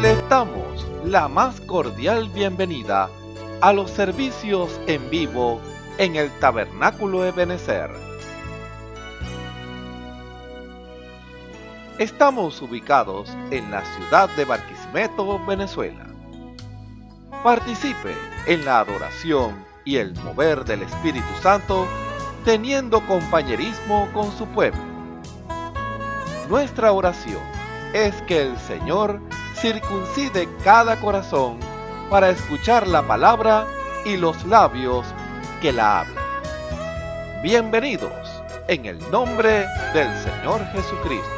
Les damos la más cordial bienvenida a los servicios en vivo en el Tabernáculo Ebenezer. Estamos ubicados en la ciudad de Barquisimeto, Venezuela. Participe en la adoración y el mover del Espíritu Santo, teniendo compañerismo con su pueblo. Nuestra oración es que el Señor circuncide cada corazón para escuchar la palabra y los labios que la hablan. Bienvenidos en el nombre del Señor Jesucristo.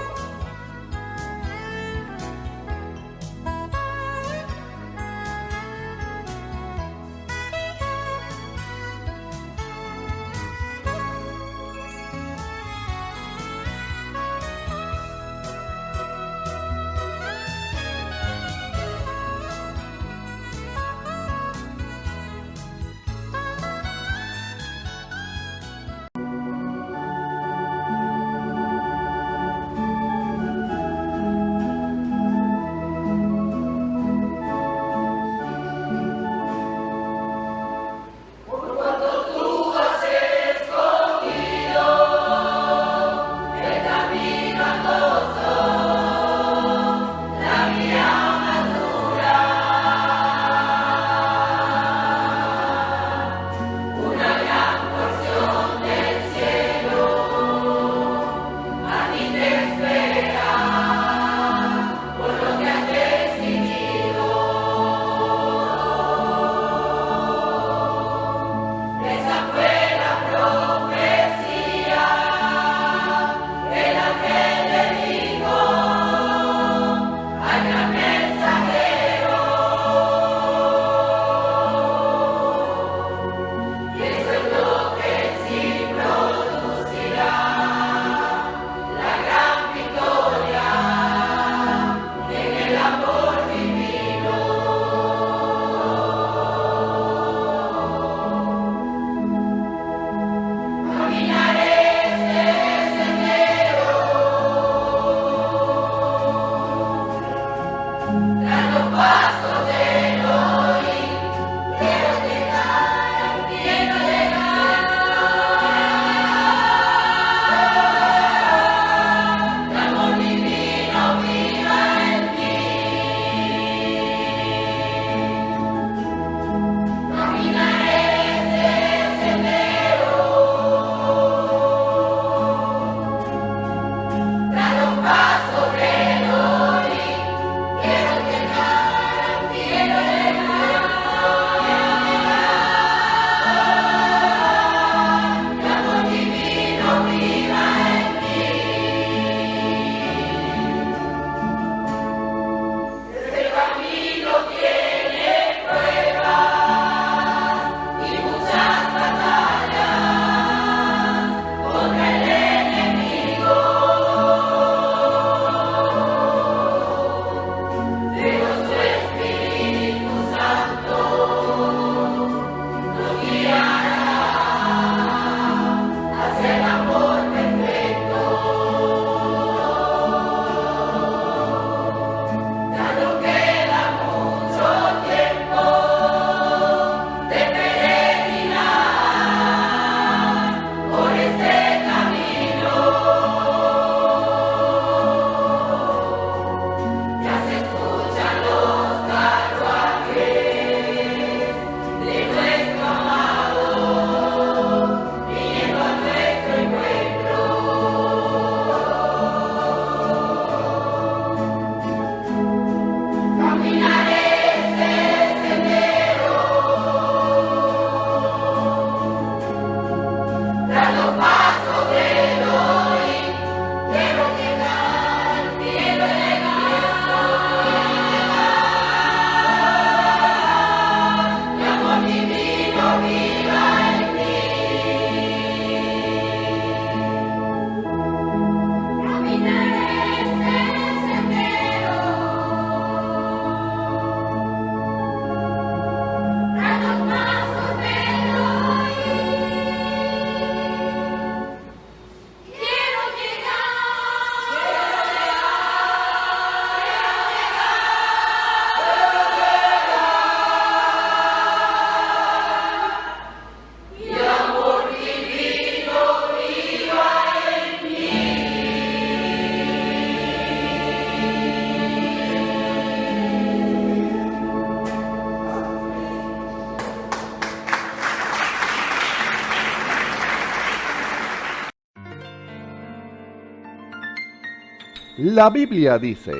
La Biblia dice,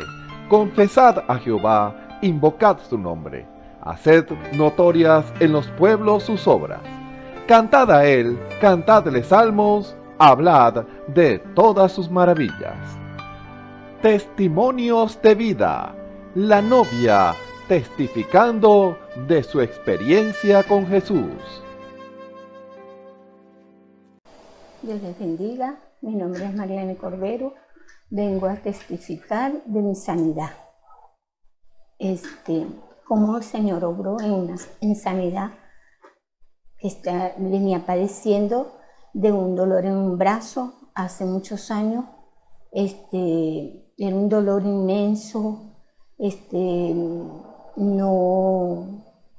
confesad a Jehová, invocad su nombre, haced notorias en los pueblos sus obras. Cantad a él, cantadle salmos, hablad de todas sus maravillas. Testimonios de vida. La novia testificando de su experiencia con Jesús. Dios les bendiga. Mi nombre es Mariana Cordero. Vengo a testificar de mi sanidad. Cómo el Señor obró en sanidad. Venía padeciendo de un dolor en un brazo hace muchos años. Era un dolor inmenso.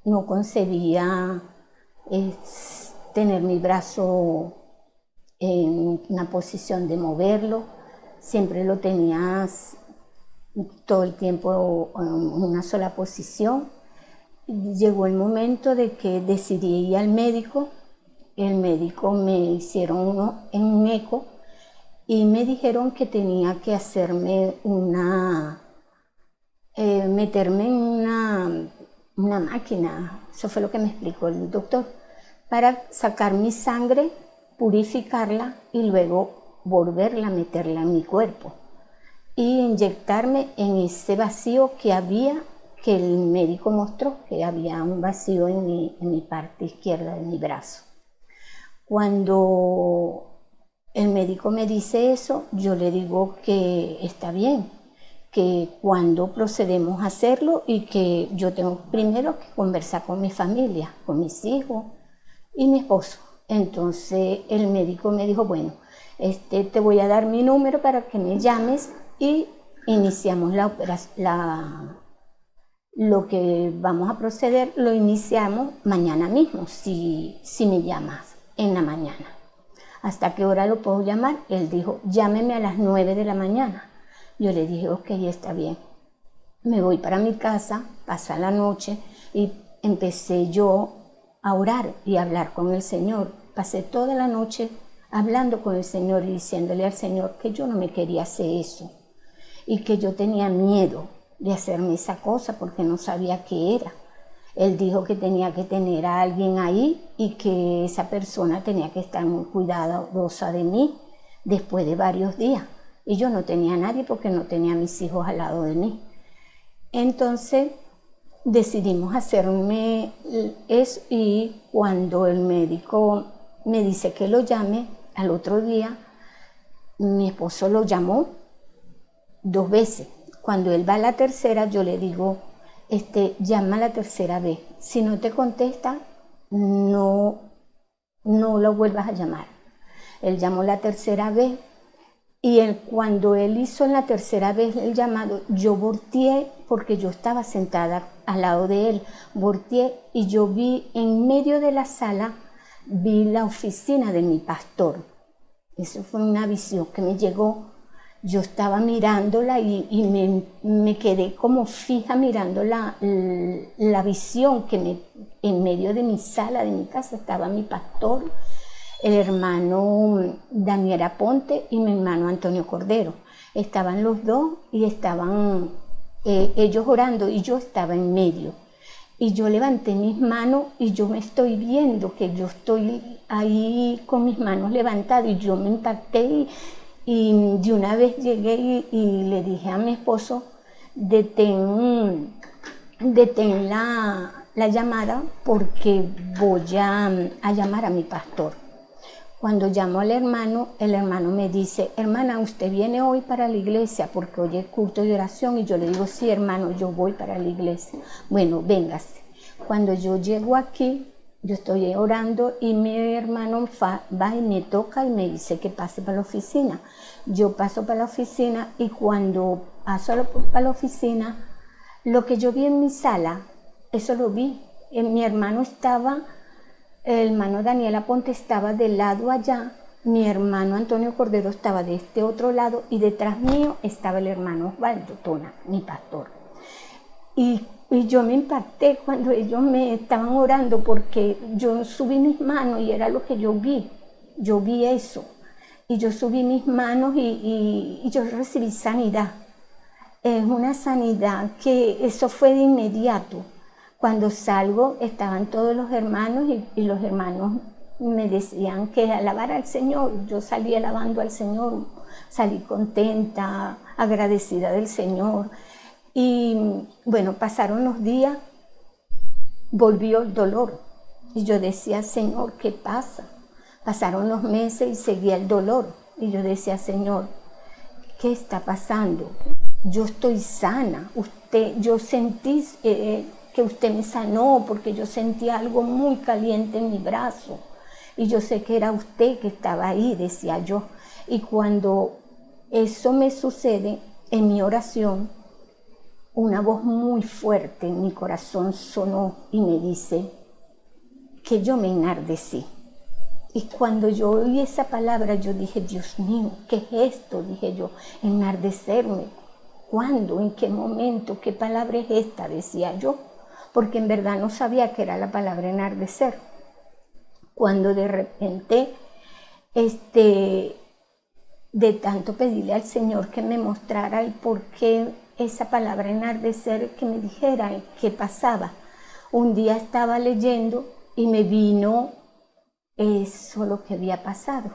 No concebía tener mi brazo en una posición de moverlo. Siempre lo tenía todo el tiempo en una sola posición. Llegó el momento de que decidí ir al médico. El médico me hicieron un eco y me dijeron que tenía que hacerme meterme en una máquina, eso fue lo que me explicó el doctor, para sacar mi sangre, purificarla y luego volverla a meterla en mi cuerpo y inyectarme en ese vacío que había, que el médico mostró que había un vacío en mi parte izquierda de mi brazo. Cuando el médico me dice eso, yo le digo que está bien, que cuando procedemos a hacerlo y que yo tengo primero que conversar con mi familia, con mis hijos y mi esposo. Entonces el médico me dijo, bueno, te voy a dar mi número para que me llames y iniciamos la operación. Lo que vamos a proceder lo iniciamos mañana mismo, si me llamas en la mañana. ¿Hasta qué hora lo puedo llamar? Él dijo, llámeme a las 9 de la mañana. Yo le dije, ok, está bien. Me voy para mi casa, pasa la noche y empecé yo a orar y a hablar con el Señor. Pasé toda la noche hablando con el Señor y diciéndole al Señor que yo no me quería hacer eso y que yo tenía miedo de hacerme esa cosa porque no sabía qué era. Él dijo que tenía que tener a alguien ahí y que esa persona tenía que estar muy cuidadosa de mí después de varios días. Y yo no tenía a nadie porque no tenía a mis hijos al lado de mí. Entonces decidimos hacerme eso y cuando el médico me dice que lo llame, al otro día mi esposo lo llamó 2 veces. Cuando él va a la tercera, yo le digo, llama la tercera vez. Si no te contesta, no lo vuelvas a llamar. Él llamó la tercera vez. Y cuando él hizo en la tercera vez el llamado, yo volteé porque yo estaba sentada al lado de él. Volteé y yo vi en medio de la sala, vi la oficina de mi pastor. Eso fue una visión que me llegó. Yo estaba mirándola y me quedé como fija mirando la visión que en medio de mi sala, de mi casa, estaba mi pastor, el hermano Daniel Aponte y mi hermano Antonio Cordero. Estaban los dos y estaban ellos orando y yo estaba en medio. Y yo levanté mis manos y yo me estoy viendo que yo estoy ahí con mis manos levantadas y yo me impacté y de una vez llegué y le dije a mi esposo, detén la llamada porque voy a llamar a mi pastor. Cuando llamo al hermano, el hermano me dice, hermana, ¿usted viene hoy para la iglesia? Porque hoy es culto de oración. Y yo le digo, sí, hermano, yo voy para la iglesia. Bueno, véngase. Cuando yo llego aquí, yo estoy orando y mi hermano va y me toca y me dice que pase para la oficina. Yo paso para la oficina y cuando paso para la oficina, lo que yo vi en mi sala, eso lo vi. Mi hermano estaba... El hermano Daniel Aponte estaba del lado allá, mi hermano Antonio Cordero estaba de este otro lado y detrás mío estaba el hermano Osvaldo Tona, mi pastor. Y yo me impacté cuando ellos me estaban orando porque yo subí mis manos y era lo que yo vi eso. y yo subí mis manos y yo recibí sanidad. Es una sanidad que eso fue de inmediato. Cuando salgo estaban todos los hermanos y los hermanos me decían que alabara al Señor. Yo salí alabando al Señor, salí contenta, agradecida del Señor. Y bueno, pasaron los días, volvió el dolor. Y yo decía, Señor, ¿qué pasa? Pasaron los meses y seguía el dolor. Y yo decía, Señor, ¿qué está pasando? Yo estoy sana. Yo sentí que usted me sanó porque yo sentía algo muy caliente en mi brazo. Y yo sé que era usted que estaba ahí, decía yo. Y cuando eso me sucede, en mi oración, una voz muy fuerte en mi corazón sonó y me dice que yo me enardecí. Y cuando yo oí esa palabra, yo dije, Dios mío, ¿qué es esto? Dije yo, enardecerme. ¿Cuándo? ¿En qué momento? ¿Qué palabra es esta? Decía yo, porque en verdad no sabía que era la palabra enardecer. Cuando de repente, de tanto pedirle al Señor que me mostrara el por qué esa palabra enardecer, que me dijera qué pasaba. Un día estaba leyendo y me vino eso lo que había pasado.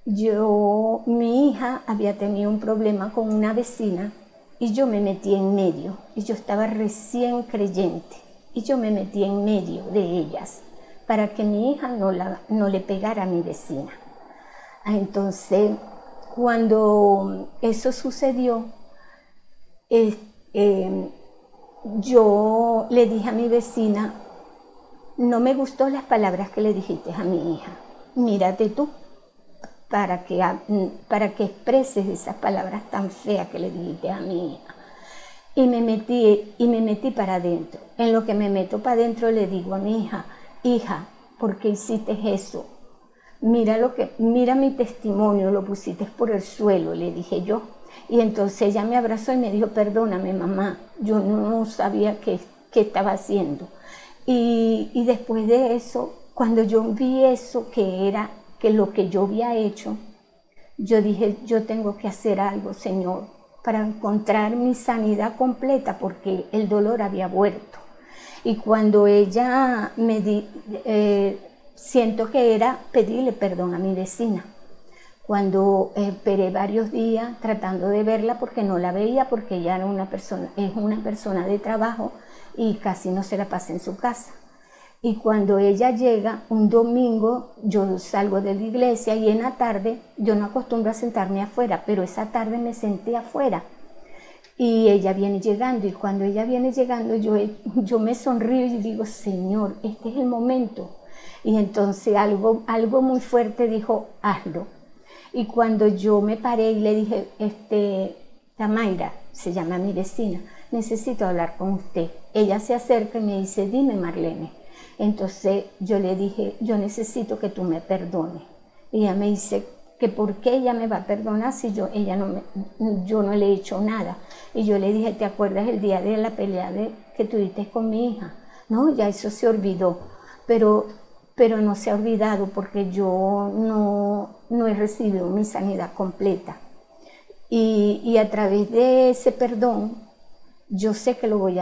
Mi hija había tenido un problema con una vecina y yo me metí en medio. Y yo estaba recién creyente y yo me metí en medio de ellas para que mi hija no le pegara a mi vecina. Entonces, cuando eso sucedió, yo le dije a mi vecina, no me gustó las palabras que le dijiste a mi hija. Mírate tú para que expreses esas palabras tan feas que le dijiste a mi hija. Y me metí para adentro. En lo que me meto para adentro le digo a mi hija, hija, ¿por qué hiciste eso? Mira mi testimonio, lo pusiste por el suelo, le dije yo. Y entonces ella me abrazó y me dijo, perdóname mamá, yo no sabía qué estaba haciendo. Y después de eso, cuando yo vi eso que lo que yo había hecho, yo dije, yo tengo que hacer algo, Señor, para encontrar mi sanidad completa, porque el dolor había vuelto. Y cuando ella siento que era pedirle perdón a mi vecina. Cuando esperé varios días tratando de verla porque no la veía, porque ella es una persona de trabajo y casi no se la pasa en su casa. Y cuando ella llega, un domingo, yo salgo de la iglesia y en la tarde, yo no acostumbro a sentarme afuera, pero esa tarde me senté afuera. Y ella viene llegando, y cuando ella viene llegando, yo me sonrío y digo, Señor, este es el momento. Y entonces algo muy fuerte dijo, hazlo. Y cuando yo me paré y le dije, Tamaira, se llama mi vecina, necesito hablar con usted. Ella se acerca y me dice, dime Marlene. Entonces yo le dije, yo necesito que tú me perdones. Y ella me dice que por qué ella me va a perdonar si yo no le he hecho nada. Y yo le dije, ¿te acuerdas el día de la pelea que tuviste con mi hija? No, ya eso se olvidó, pero no se ha olvidado porque yo no he recibido mi sanidad completa. Y a través de ese perdón, yo sé que voy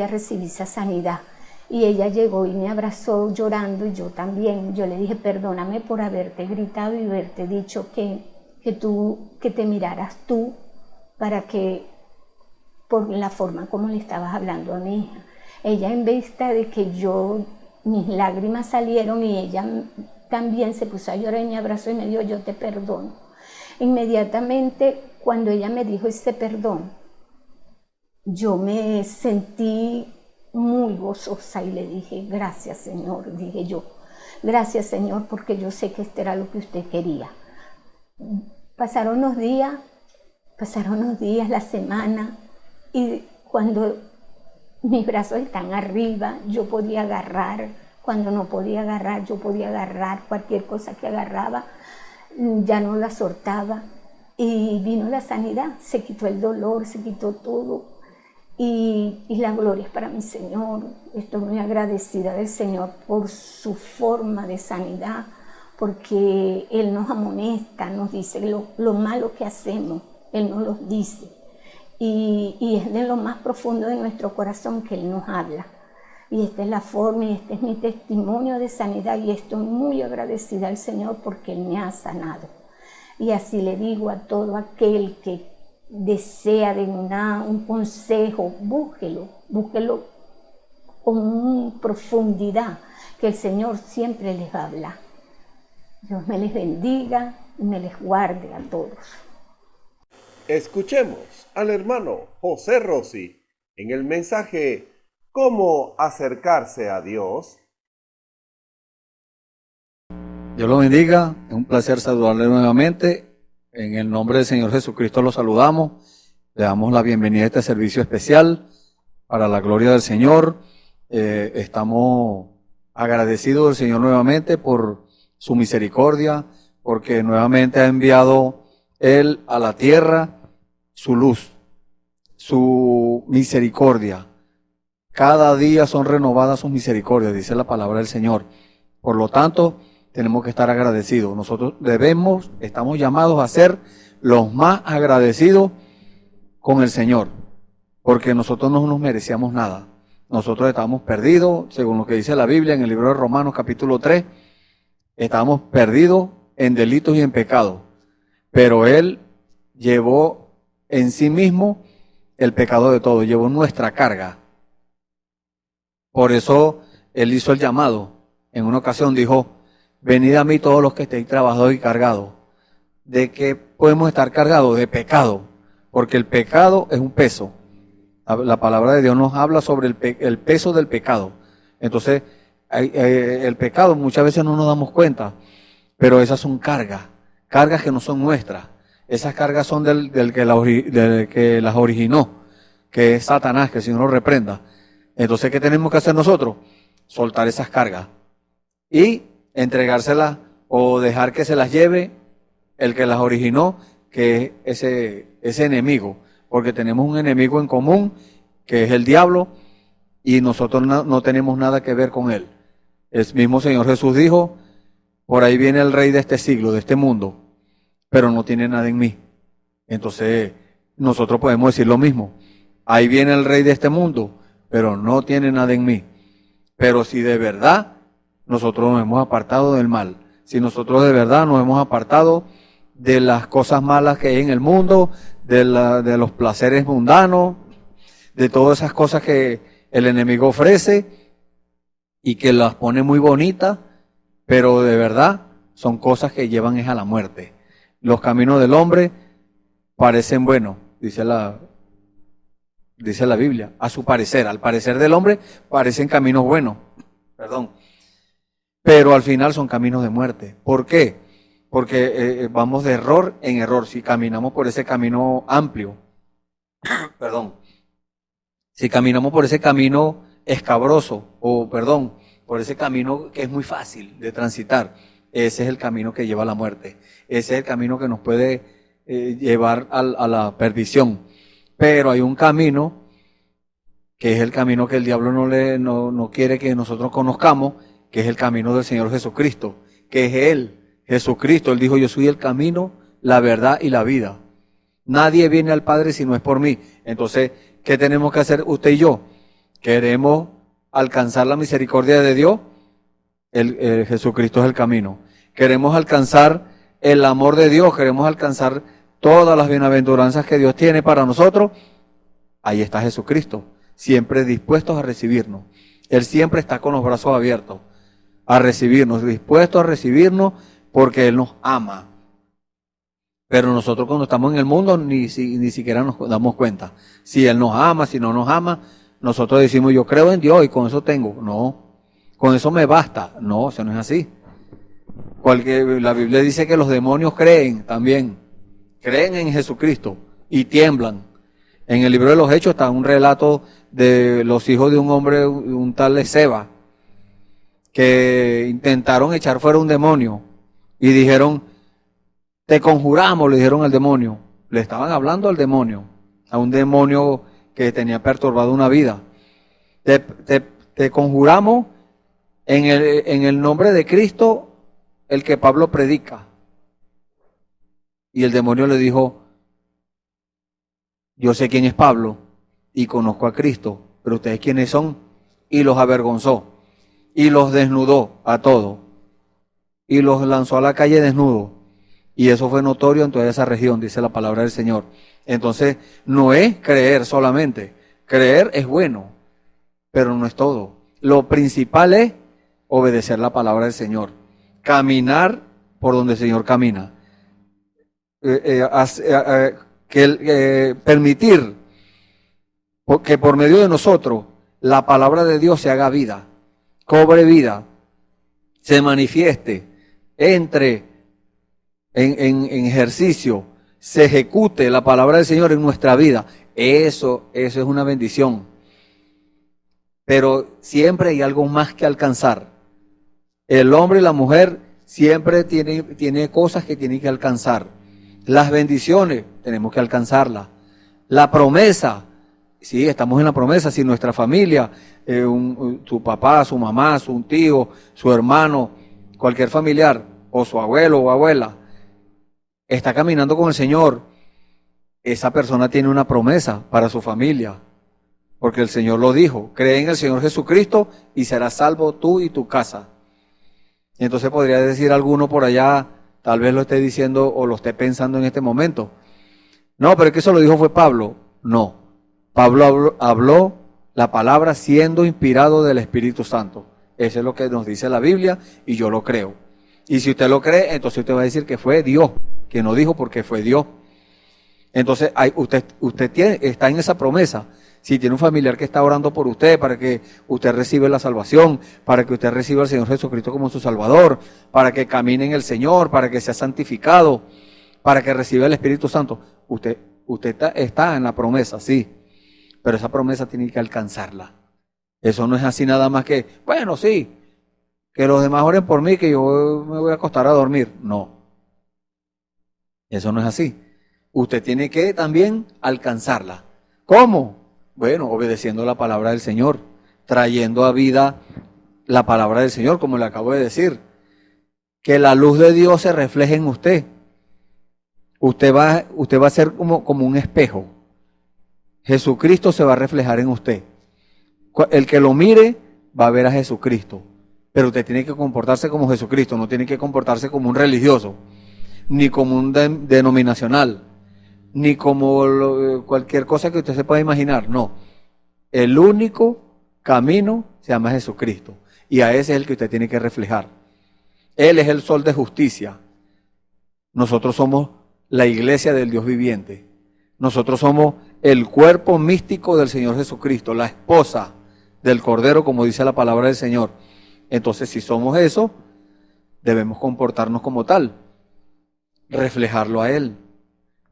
a recibir esa sanidad. Y ella llegó y me abrazó llorando y yo también. Yo le dije, perdóname por haberte gritado y haberte dicho que te miraras tú por la forma como le estabas hablando a mi hija. Ella, en vista de que mis lágrimas salieron y ella también se puso a llorar y me abrazó y me dijo, yo te perdono. Inmediatamente, cuando ella me dijo ese perdón, yo me sentí muy gozosa y le dije, gracias Señor, dije yo, gracias Señor, porque yo sé que esto era lo que usted quería. Pasaron unos días, la semana, y cuando mis brazos están arriba, yo podía agarrar, cuando no podía agarrar, yo podía agarrar cualquier cosa que agarraba, ya no la soltaba, y vino la sanidad, se quitó el dolor, se quitó todo. Y la gloria es para mi Señor. Estoy muy agradecida del Señor por su forma de sanidad, porque Él nos amonesta, nos dice lo malo que hacemos, Él nos lo dice. Y es de lo más profundo de nuestro corazón que Él nos habla. Y esta es la forma y este es mi testimonio de sanidad y estoy muy agradecida al Señor porque Él me ha sanado. Y así le digo a todo aquel que desea de un consejo, búsquelo con profundidad, que el Señor siempre les habla. Dios me les bendiga y me les guarde a todos. Escuchemos al hermano José Rossi en el mensaje ¿Cómo acercarse a Dios? Dios lo bendiga, es un placer saludarle nuevamente. En el nombre del Señor Jesucristo lo saludamos. Le damos la bienvenida a este servicio especial para la gloria del Señor. Estamos agradecidos del Señor nuevamente por su misericordia, porque nuevamente ha enviado Él a la tierra su luz, su misericordia. Cada día son renovadas sus misericordias, dice la palabra del Señor. Por lo tanto, tenemos que estar agradecidos. Nosotros estamos llamados a ser los más agradecidos con el Señor, porque nosotros no nos merecíamos nada. Nosotros estábamos perdidos, según lo que dice la Biblia en el libro de Romanos capítulo 3, estábamos perdidos en delitos y en pecados. Pero Él llevó en sí mismo el pecado de todos, llevó nuestra carga. Por eso Él hizo el llamado. En una ocasión dijo, venid a mí todos los que estéis trabajados y cargados. ¿De qué podemos estar cargados? De pecado, porque el pecado es un peso. La palabra de Dios nos habla sobre el peso del pecado. Entonces, el pecado muchas veces no nos damos cuenta, pero esas son cargas que no son nuestras. Esas cargas son del que las originó, que es Satanás, que el Señor lo reprenda. Entonces, ¿qué tenemos que hacer nosotros? Soltar esas cargas y entregárselas o dejar que se las lleve el que las originó, que es ese enemigo, porque tenemos un enemigo en común, que es el diablo, y nosotros no tenemos nada que ver con él. El mismo Señor Jesús dijo, por ahí viene el rey de este siglo, de este mundo, pero no tiene nada en mí. Entonces, nosotros podemos decir lo mismo. Ahí viene el rey de este mundo, pero no tiene nada en mí. Pero si de verdad nosotros nos hemos apartado del mal, si nosotros de verdad nos hemos apartado de las cosas malas que hay en el mundo, de los placeres mundanos, de todas esas cosas que el enemigo ofrece y que las pone muy bonitas, pero de verdad son cosas que llevan es a la muerte. Los caminos del hombre parecen buenos, dice la Biblia, a su parecer, al parecer del hombre parecen caminos buenos, pero al final son caminos de muerte. ¿Por qué? Porque vamos de error en error. Si caminamos por ese camino amplio, si caminamos por ese camino escabroso, por ese camino que es muy fácil de transitar, ese es el camino que lleva a la muerte. Ese es el camino que nos puede llevar a la perdición. Pero hay un camino que es el camino que el diablo no quiere que nosotros conozcamos, que es el camino del Señor Jesucristo, que es Él, Jesucristo. Él dijo, yo soy el camino, la verdad y la vida. Nadie viene al Padre si no es por mí. Entonces, ¿qué tenemos que hacer usted y yo? ¿Queremos alcanzar la misericordia de Dios? Jesucristo es el camino. ¿Queremos alcanzar el amor de Dios? ¿Queremos alcanzar todas las bienaventuranzas que Dios tiene para nosotros? Ahí está Jesucristo, siempre dispuestos a recibirnos. Él siempre está con los brazos abiertos a recibirnos, dispuesto a recibirnos porque Él nos ama. Pero nosotros cuando estamos en el mundo ni siquiera nos damos cuenta. Si Él nos ama, si no nos ama, nosotros decimos yo creo en Dios y con eso tengo. No, con eso me basta. No, eso no es así. La Biblia dice que los demonios creen también. Creen en Jesucristo y tiemblan. En el libro de los Hechos está un relato de los hijos de un hombre, un tal Seba, que intentaron echar fuera un demonio y dijeron, te conjuramos, le dijeron al demonio. Le estaban hablando al demonio, a un demonio que tenía perturbado una vida. Te conjuramos en el nombre de Cristo el que Pablo predica. Y el demonio le dijo, yo sé quién es Pablo y conozco a Cristo, pero ustedes quiénes son. Y los avergonzó y los desnudó a todos y los lanzó a la calle desnudos. Y eso fue notorio en toda esa región, dice la palabra del Señor. Entonces, no es creer solamente. Creer es bueno, pero no es todo. Lo principal es obedecer la palabra del Señor. Caminar por donde el Señor camina. Permitir que por medio de nosotros la palabra de Dios se haga vida, cobre vida, se manifieste, entre en ejercicio, se ejecute la palabra del Señor en nuestra vida. Eso es una bendición. Pero siempre hay algo más que alcanzar. El hombre y la mujer siempre tiene cosas que tienen que alcanzar. Las bendiciones tenemos que alcanzarlas. La promesa, sí, estamos en la promesa. Si nuestra familia, su papá, su mamá, su tío, su hermano, cualquier familiar, o su abuelo o abuela, está caminando con el Señor, esa persona tiene una promesa para su familia. Porque el Señor lo dijo, cree en el Señor Jesucristo y serás salvo tú y tu casa. Y entonces podría decir alguno por allá, tal vez lo esté diciendo o lo esté pensando en este momento. No, pero es que eso lo dijo fue Pablo. No, Pablo habló la palabra siendo inspirado del Espíritu Santo. Eso es lo que nos dice la Biblia y yo lo creo. Y si usted lo cree, entonces usted va a decir que fue Dios, que no dijo porque fue Dios. Entonces usted está en esa promesa. Si tiene un familiar que está orando por usted para que usted reciba la salvación, para que usted reciba al Señor Jesucristo como su Salvador, para que camine en el Señor, para que sea santificado, para que reciba el Espíritu Santo, usted está en la promesa, sí, pero esa promesa tiene que alcanzarla. Eso no es así nada más que, bueno, sí, que los demás oren por mí, que yo me voy a acostar a dormir. No, eso no es así. Usted tiene que también alcanzarla. ¿Cómo? Bueno, obedeciendo la palabra del Señor, trayendo a vida la palabra del Señor, como le acabo de decir. Que la luz de Dios se refleje en usted. Usted va a ser como un espejo. Jesucristo se va a reflejar en usted. El que lo mire va a ver a Jesucristo. Pero usted tiene que comportarse como Jesucristo, no tiene que comportarse como un religioso, ni como un denominacional, ni como cualquier cosa que usted se pueda imaginar. No, el único camino se llama Jesucristo y a ese es el que usted tiene que reflejar. Él es el sol de justicia. Nosotros somos la iglesia del Dios viviente. Nosotros somos el cuerpo místico del Señor Jesucristo, la esposa del Cordero, como dice la palabra del Señor. Entonces, si somos eso, debemos comportarnos como tal, reflejarlo a Él,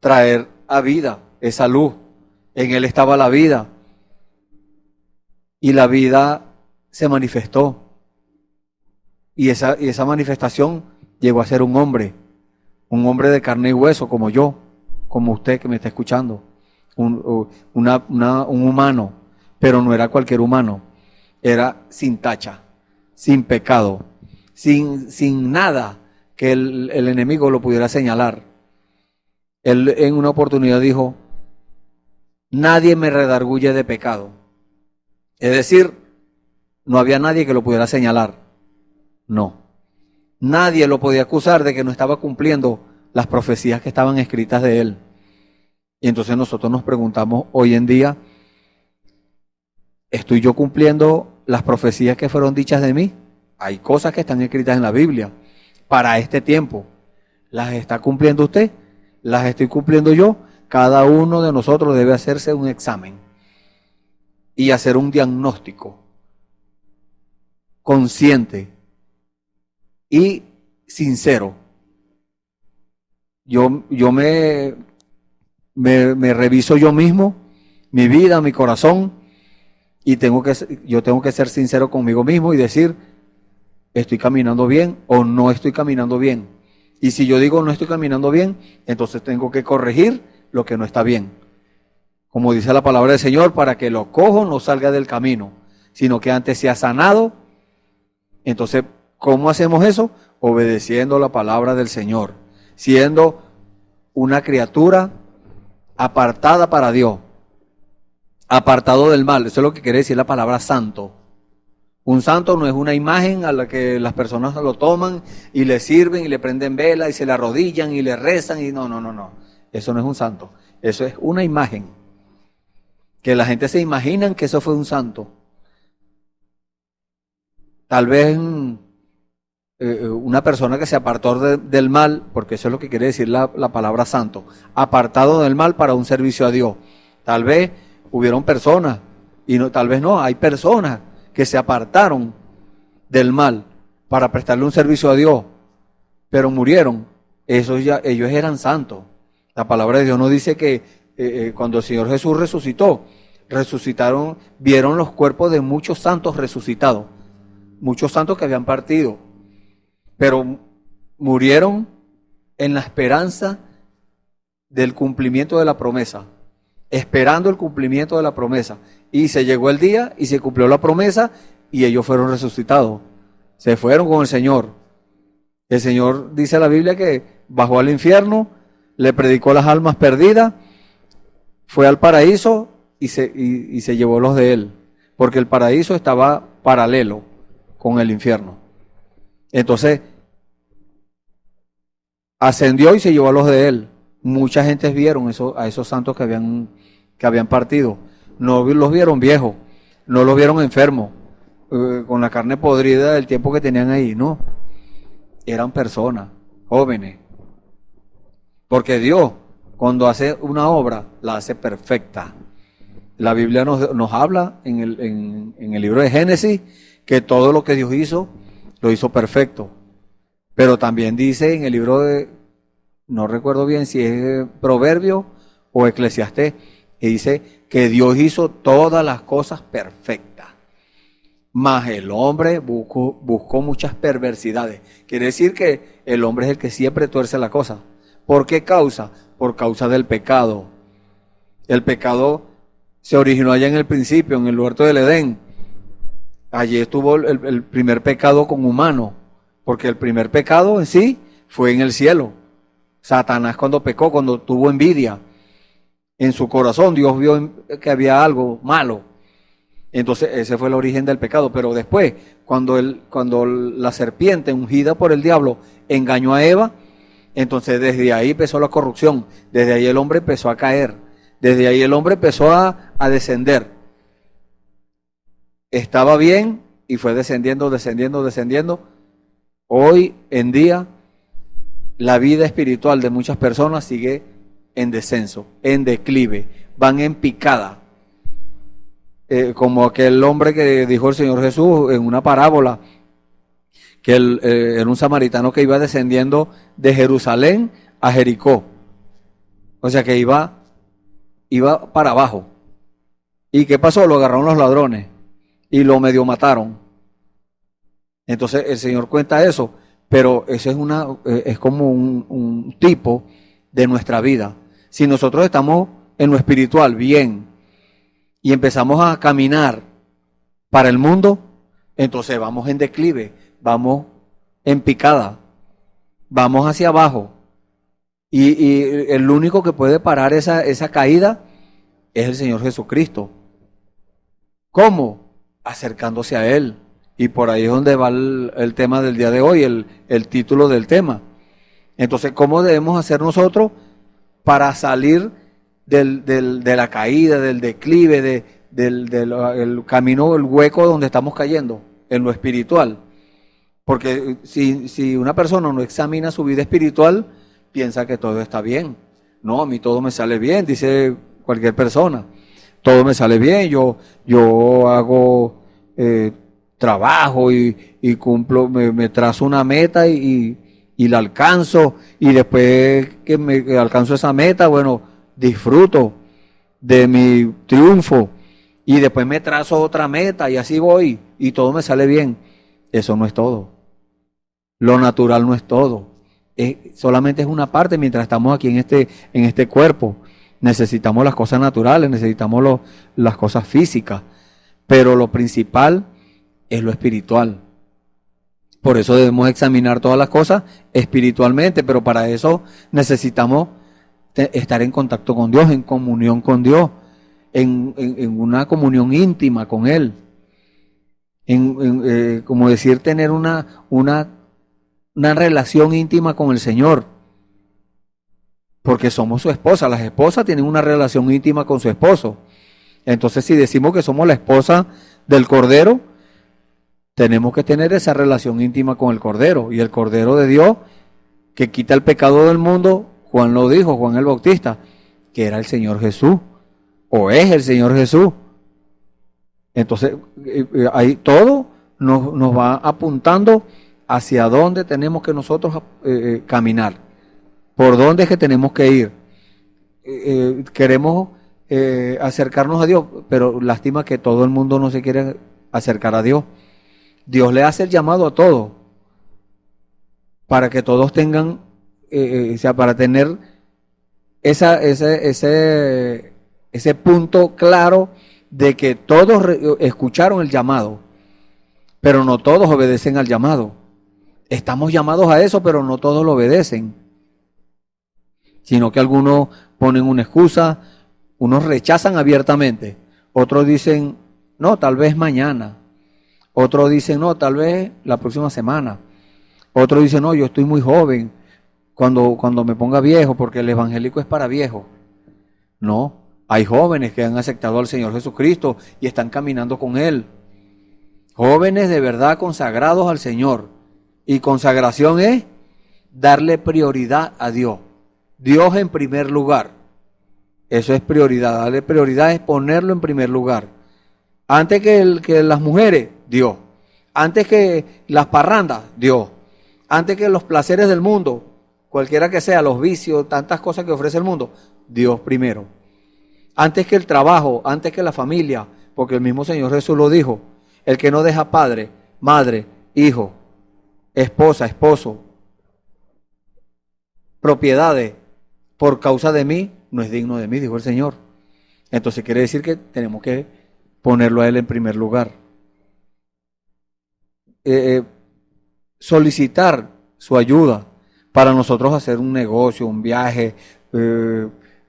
traer a vida esa luz. En Él estaba la vida y la vida se manifestó. Y esa manifestación llegó a ser un hombre de carne y hueso como yo, como usted que me está escuchando, un humano, pero no era cualquier humano, era sin tacha, sin pecado, sin nada que el enemigo lo pudiera señalar. Él en una oportunidad dijo, nadie me redarguye de pecado. Es decir, no había nadie que lo pudiera señalar. No. Nadie lo podía acusar de que no estaba cumpliendo las profecías que estaban escritas de él. Y entonces nosotros nos preguntamos hoy en día, ¿estoy yo cumpliendo las profecías que fueron dichas de mí? Hay cosas que están escritas en la Biblia para este tiempo. ¿Las está cumpliendo usted? ¿Las estoy cumpliendo yo? Cada uno de nosotros debe hacerse un examen y hacer un diagnóstico consciente y sincero. Yo me reviso yo mismo, mi vida, mi corazón, y yo tengo que ser sincero conmigo mismo y decir, ¿estoy caminando bien o no estoy caminando bien? Y si yo digo no estoy caminando bien, entonces tengo que corregir lo que no está bien. Como dice la palabra del Señor, para que lo cojo no salga del camino, sino que antes sea sanado. Entonces, ¿cómo hacemos eso? obedeciendo la palabra del Señor, siendo una criatura apartada para Dios, apartado del mal. Eso es lo que quiere decir la palabra santo. Un santo no es una imagen a la que las personas lo toman y le sirven y le prenden vela y se le arrodillan y le rezan y no. Eso no es un santo. Eso es una imagen. Que la gente se imagina que eso fue un santo. Tal vez una persona que se apartó del mal, porque eso es lo que quiere decir la palabra santo, apartado del mal para un servicio a Dios. Tal vez hubieron personas, y no, tal vez no, hay personas que se apartaron del mal para prestarle un servicio a Dios, pero murieron. Ellos eran santos. La palabra de Dios nos dice que cuando el Señor Jesús resucitaron, vieron los cuerpos de muchos santos resucitados, muchos santos que habían partido, pero murieron en la esperanza del cumplimiento de la promesa, esperando el cumplimiento de la promesa. Y se llegó el día y se cumplió la promesa y ellos fueron resucitados. Se fueron con el Señor. El Señor, dice la Biblia, que bajó al infierno, le predicó a las almas perdidas, fue al paraíso y se llevó los de él, porque el paraíso estaba paralelo con el infierno. Entonces, ascendió y se llevó a los de él. Mucha gente vieron a esos santos que habían partido. No los vieron viejos, no los vieron enfermos, con la carne podrida del tiempo que tenían ahí, no. Eran personas, jóvenes. Porque Dios, cuando hace una obra, la hace perfecta. La Biblia nos habla en el libro de Génesis que todo lo que Dios hizo, lo hizo perfecto. Pero también dice en el libro de, no recuerdo bien si es Proverbio o Eclesiastés, que dice que Dios hizo todas las cosas perfectas. Mas el hombre buscó muchas perversidades. Quiere decir que el hombre es el que siempre tuerce la cosa. ¿Por qué causa? Por causa del pecado. El pecado se originó allá en el principio, en el huerto del Edén. Allí estuvo el primer pecado con humano, porque el primer pecado en sí fue en el cielo. Satanás cuando pecó, cuando tuvo envidia en su corazón, Dios vio que había algo malo. Entonces ese fue el origen del pecado. Pero después, cuando la serpiente ungida por el diablo engañó a Eva, entonces desde ahí empezó la corrupción. Desde ahí el hombre empezó a caer. Desde ahí el hombre empezó a descender. Estaba bien y fue descendiendo. Hoy en día la vida espiritual de muchas personas sigue en descenso, en declive, van en picada. Como aquel hombre que dijo el Señor Jesús en una parábola, que era un samaritano que iba descendiendo de Jerusalén a Jericó. O sea que iba para abajo. ¿Y qué pasó? Lo agarraron los ladrones y lo medio mataron. Entonces el Señor cuenta eso, pero eso es como un tipo de nuestra vida. Si nosotros estamos en lo espiritual bien y empezamos a caminar para el mundo, entonces vamos en declive, vamos en picada, vamos hacia abajo. Y el único que puede parar esa caída es el Señor Jesucristo. ¿Cómo? Acercándose a Él. Y por ahí es donde va el tema del día de hoy, el título del tema. Entonces, ¿cómo debemos hacer nosotros para salir de la caída, del declive, del camino, el hueco donde estamos cayendo, en lo espiritual? Porque si una persona no examina su vida espiritual, piensa que todo está bien. No, a mí todo me sale bien, dice cualquier persona. Todo me sale bien, yo hago trabajo y cumplo, me trazo una meta y la alcanzo, y después que me alcanzo esa meta, bueno, disfruto de mi triunfo, y después me trazo otra meta y así voy y todo me sale bien. Eso no es todo. Lo natural no es todo. Solamente es una parte mientras estamos aquí en este cuerpo. Necesitamos las cosas naturales, necesitamos las cosas físicas, pero lo principal es lo espiritual. Por eso debemos examinar todas las cosas espiritualmente, pero para eso necesitamos estar en contacto con Dios, en comunión con Dios, en una comunión íntima con Él. Como decir, tener una relación íntima con el Señor. Porque somos su esposa. Las esposas tienen una relación íntima con su esposo. Entonces, si decimos que somos la esposa del Cordero, tenemos que tener esa relación íntima con el Cordero. Y el Cordero de Dios, que quita el pecado del mundo, Juan lo dijo, Juan el Bautista, que era el Señor Jesús, o es el Señor Jesús. Entonces, ahí todo nos va apuntando hacia dónde tenemos que nosotros caminar, por dónde es que tenemos que ir. Queremos acercarnos a Dios, pero lástima que todo el mundo no se quiere acercar a Dios. Dios le hace el llamado a todos, para que todos tengan, para tener ese punto claro de que todos escucharon el llamado, pero no todos obedecen al llamado. Estamos llamados a eso, pero no todos lo obedecen, sino que algunos ponen una excusa, unos rechazan abiertamente, otros dicen, no, tal vez mañana, otros dicen, no, tal vez la próxima semana, otros dicen, no, yo estoy muy joven, cuando me ponga viejo, porque el evangélico es para viejos. No, hay jóvenes que han aceptado al Señor Jesucristo y están caminando con Él. Jóvenes de verdad consagrados al Señor. Y consagración es darle prioridad a Dios. Dios en primer lugar. Eso es prioridad. Darle prioridad es ponerlo en primer lugar. Antes que las mujeres, Dios. Antes que las parrandas, Dios. Antes que los placeres del mundo, cualquiera que sea, los vicios, tantas cosas que ofrece el mundo, Dios primero. Antes que el trabajo, antes que la familia, porque el mismo Señor Jesús lo dijo, el que no deja padre, madre, hijo, esposa, esposo, propiedades, por causa de mí, no es digno de mí, dijo el Señor. Entonces quiere decir que tenemos que ponerlo a Él en primer lugar. Solicitar su ayuda para nosotros hacer un negocio, un viaje,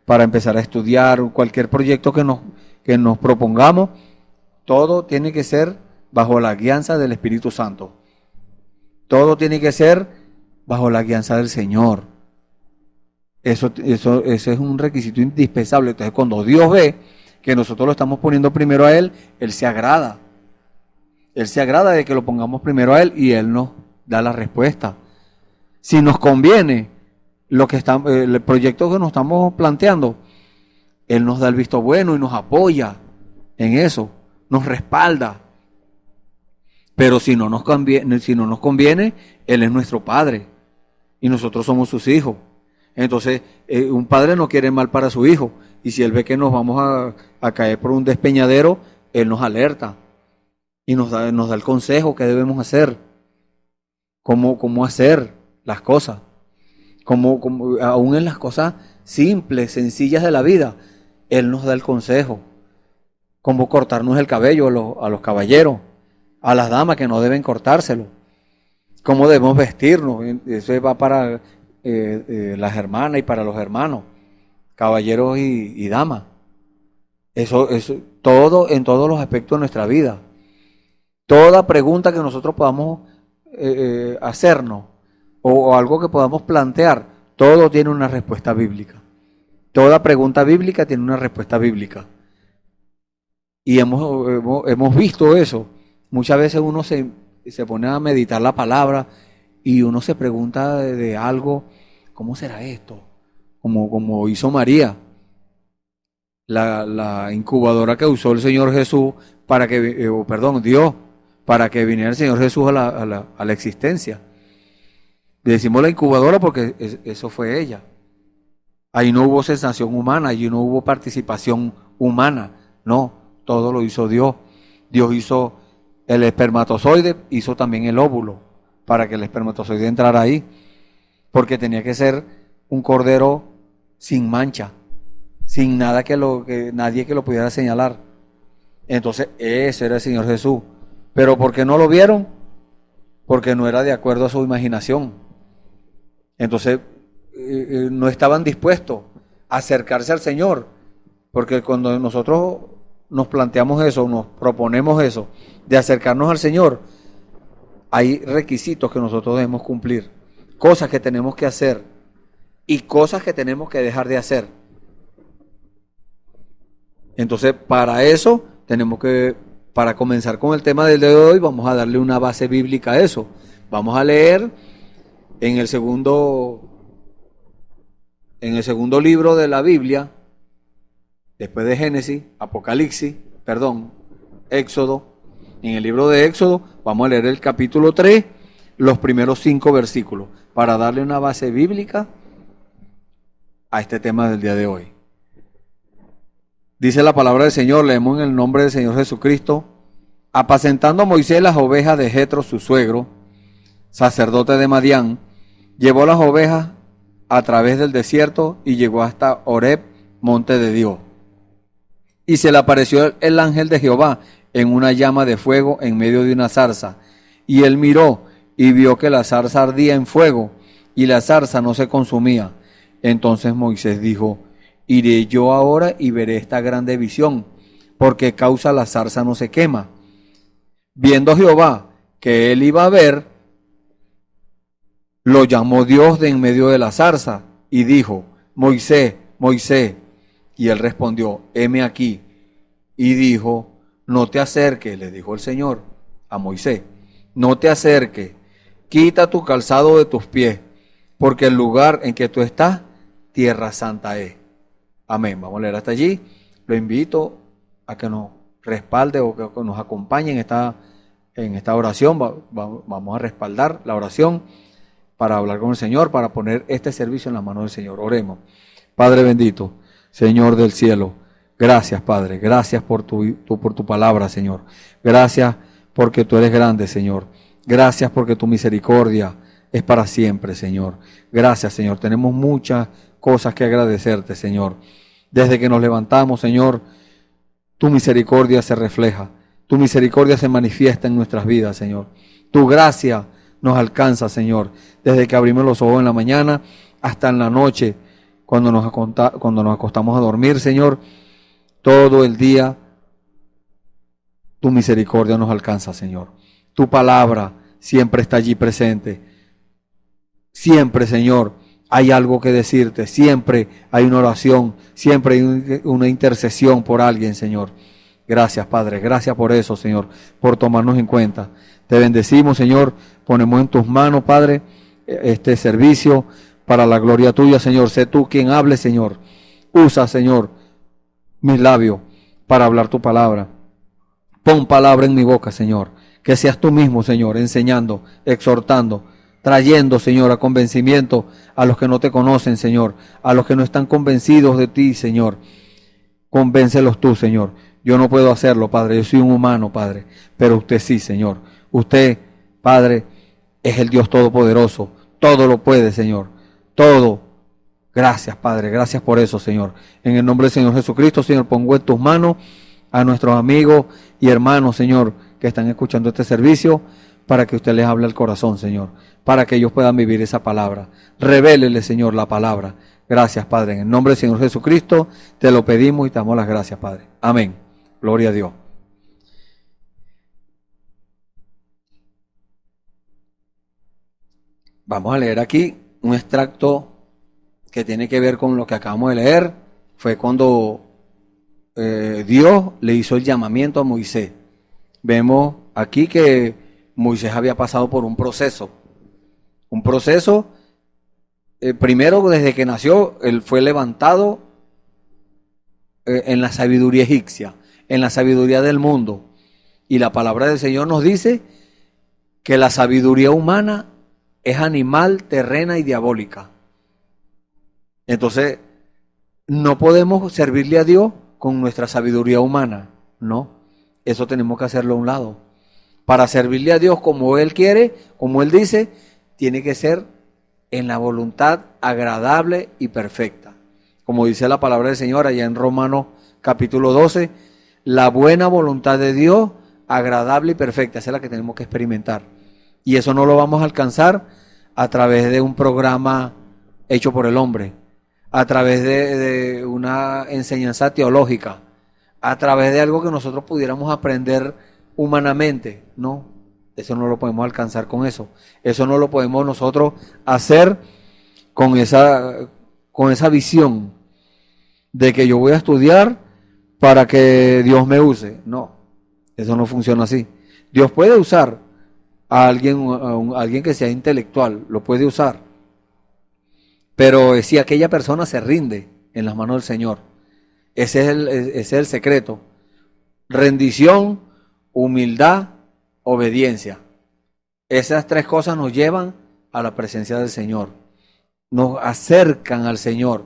para empezar a estudiar, cualquier proyecto que nos propongamos, todo tiene que ser bajo la guianza del Espíritu Santo. Todo tiene que ser bajo la guianza del Señor. Eso es un requisito indispensable. Entonces, cuando Dios ve que nosotros lo estamos poniendo primero a Él, Él se agrada. Él se agrada de que lo pongamos primero a Él y Él nos da la respuesta. Si nos conviene el proyecto que nos estamos planteando, Él nos da el visto bueno y nos apoya en eso, nos respalda. Pero si no nos conviene, Él es nuestro Padre y nosotros somos sus hijos. Entonces, un padre no quiere mal para su hijo, y si Él ve que nos vamos a caer por un despeñadero, Él nos alerta y nos da el consejo que debemos hacer, cómo hacer las cosas, aún en las cosas simples, sencillas de la vida, Él nos da el consejo, cómo cortarnos el cabello a los caballeros, a las damas que no deben cortárselo, cómo debemos vestirnos. Eso va para las hermanas y para los hermanos, caballeros y damas. Eso todo en todos los aspectos de nuestra vida. Toda pregunta que nosotros podamos hacernos o algo que podamos plantear, todo tiene una respuesta bíblica. Toda pregunta bíblica tiene una respuesta bíblica. Y hemos visto eso. Muchas veces uno se pone a meditar la palabra y uno se pregunta de algo, ¿cómo será esto? Como hizo María, la incubadora que usó el Señor Jesús Dios, para que viniera el Señor Jesús a la existencia. Le decimos la incubadora porque eso fue ella. Ahí no hubo sensación humana, allí no hubo participación humana. No, todo lo hizo Dios. Dios hizo el espermatozoide, hizo también el óvulo, para que el espermatozoide entrara ahí. Porque tenía que ser un cordero sin mancha, sin nada nadie que lo pudiera señalar. Entonces, ese era el Señor Jesús. Pero ¿por qué no lo vieron? porque no era de acuerdo a su imaginación. Entonces no estaban dispuestos a acercarse al Señor, porque cuando nosotros nos planteamos eso, nos proponemos eso, de acercarnos al Señor, hay requisitos que nosotros debemos cumplir, cosas que tenemos que hacer y cosas que tenemos que dejar de hacer. Entonces, para eso tenemos que, para comenzar con el tema del día de hoy, vamos a darle una base bíblica a eso. Vamos a leer en el segundo libro de la Biblia, después de Génesis, Éxodo. En el libro de Éxodo vamos a leer el capítulo 3, los primeros 5 versículos, para darle una base bíblica a este tema del día de hoy. Dice la palabra del Señor, leemos en el nombre del Señor Jesucristo: apacentando a Moisés las ovejas de Jetro, su suegro, sacerdote de Madián, llevó las ovejas a través del desierto y llegó hasta Horeb, monte de Dios. Y se le apareció el ángel de Jehová en una llama de fuego en medio de una zarza. Y él miró y vio que la zarza ardía en fuego y la zarza no se consumía. Entonces Moisés dijo: iré yo ahora y veré esta grande visión, porque causa la zarza no se quema. Viendo Jehová que él iba a ver, lo llamó Dios de en medio de la zarza y dijo: Moisés, Moisés. Y él respondió: heme aquí. Y dijo: no te acerques, le dijo el Señor a Moisés, no te acerques, quita tu calzado de tus pies, porque el lugar en que tú estás, tierra santa es. Amén. Vamos a leer hasta allí. Lo invito a que nos respalde o que nos acompañe en esta oración. Vamos a respaldar la oración para hablar con el Señor, para poner este servicio en las manos del Señor. Oremos. Padre bendito, Señor del cielo, gracias, Padre. Gracias por tu palabra, Señor. Gracias porque tú eres grande, Señor. Gracias porque tu misericordia es para siempre, Señor. Gracias, Señor. Tenemos muchas cosas que agradecerte, Señor. Desde que nos levantamos, Señor, tu misericordia se refleja. Tu misericordia se manifiesta en nuestras vidas, Señor. Tu gracia nos alcanza, Señor. Desde que abrimos los ojos en la mañana hasta en la noche, cuando nos acostamos a dormir, Señor, todo el día tu misericordia nos alcanza, Señor. Tu palabra siempre está allí presente. Siempre, Señor, hay algo que decirte. Siempre hay una oración. Siempre hay una intercesión por alguien, Señor. Gracias, Padre. Gracias por eso, Señor, por tomarnos en cuenta. Te bendecimos, Señor. Ponemos en tus manos, Padre, este servicio para la gloria tuya, Señor. Sé tú quien hable, Señor. Usa, Señor, mis labios para hablar tu palabra. Pon palabra en mi boca, Señor. Que seas tú mismo, Señor, enseñando, exhortando, trayendo, Señor, a convencimiento a los que no te conocen, Señor, a los que no están convencidos de ti, Señor. Convéncelos tú, Señor. Yo no puedo hacerlo, Padre. Yo soy un humano, Padre, pero usted sí, Señor. Usted, Padre, es el Dios Todopoderoso. Todo lo puede, Señor. Todo. Gracias, Padre. Gracias por eso, Señor. En el nombre del Señor Jesucristo, Señor, pongo en tus manos a nuestros amigos y hermanos, Señor, que están escuchando este servicio, para que usted les hable al corazón, Señor, para que ellos puedan vivir esa palabra. Revélele, Señor, la palabra. Gracias, Padre. En el nombre del Señor Jesucristo, te lo pedimos y te damos las gracias, Padre. Amén. Gloria a Dios. Vamos a leer aquí un extracto que tiene que ver con lo que acabamos de leer. Fue cuando Dios le hizo el llamamiento a Moisés. Vemos aquí que Moisés había pasado por un proceso. Primero, desde que nació, él fue levantado en la sabiduría egipcia, en la sabiduría del mundo. Y la palabra del Señor nos dice que la sabiduría humana es animal, terrena y diabólica. Entonces, no podemos servirle a Dios con nuestra sabiduría humana, no. Eso tenemos que hacerlo a un lado. Para servirle a Dios como Él quiere, como Él dice, tiene que ser en la voluntad agradable y perfecta. Como dice la palabra del Señor allá en Romanos capítulo 12, la buena voluntad de Dios, agradable y perfecta, esa es la que tenemos que experimentar. Y eso no lo vamos a alcanzar a través de un programa hecho por el hombre, a través de una enseñanza teológica, a través de algo que nosotros pudiéramos aprender humanamente. No, eso no lo podemos alcanzar con eso. Eso no lo podemos nosotros hacer con esa visión de que yo voy a estudiar para que Dios me use. No, eso no funciona así. Dios puede usar a alguien que sea intelectual, lo puede usar. Pero si aquella persona se rinde en las manos del Señor, ese es el secreto. Rendición, humildad, obediencia. Esas tres cosas nos llevan a la presencia del Señor. Nos acercan al Señor.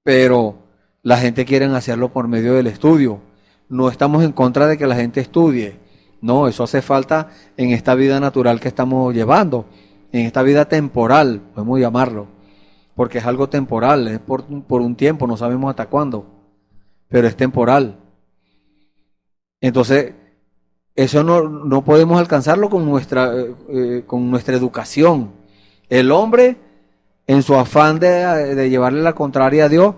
Pero la gente quiere hacerlo por medio del estudio. No estamos en contra de que la gente estudie. No, eso hace falta en esta vida natural que estamos llevando. En esta vida temporal, podemos llamarlo. Porque es algo temporal, es por un tiempo, no sabemos hasta cuándo. Pero es temporal. Entonces, eso no podemos alcanzarlo con nuestra educación. El hombre, en su afán de llevarle la contraria a Dios,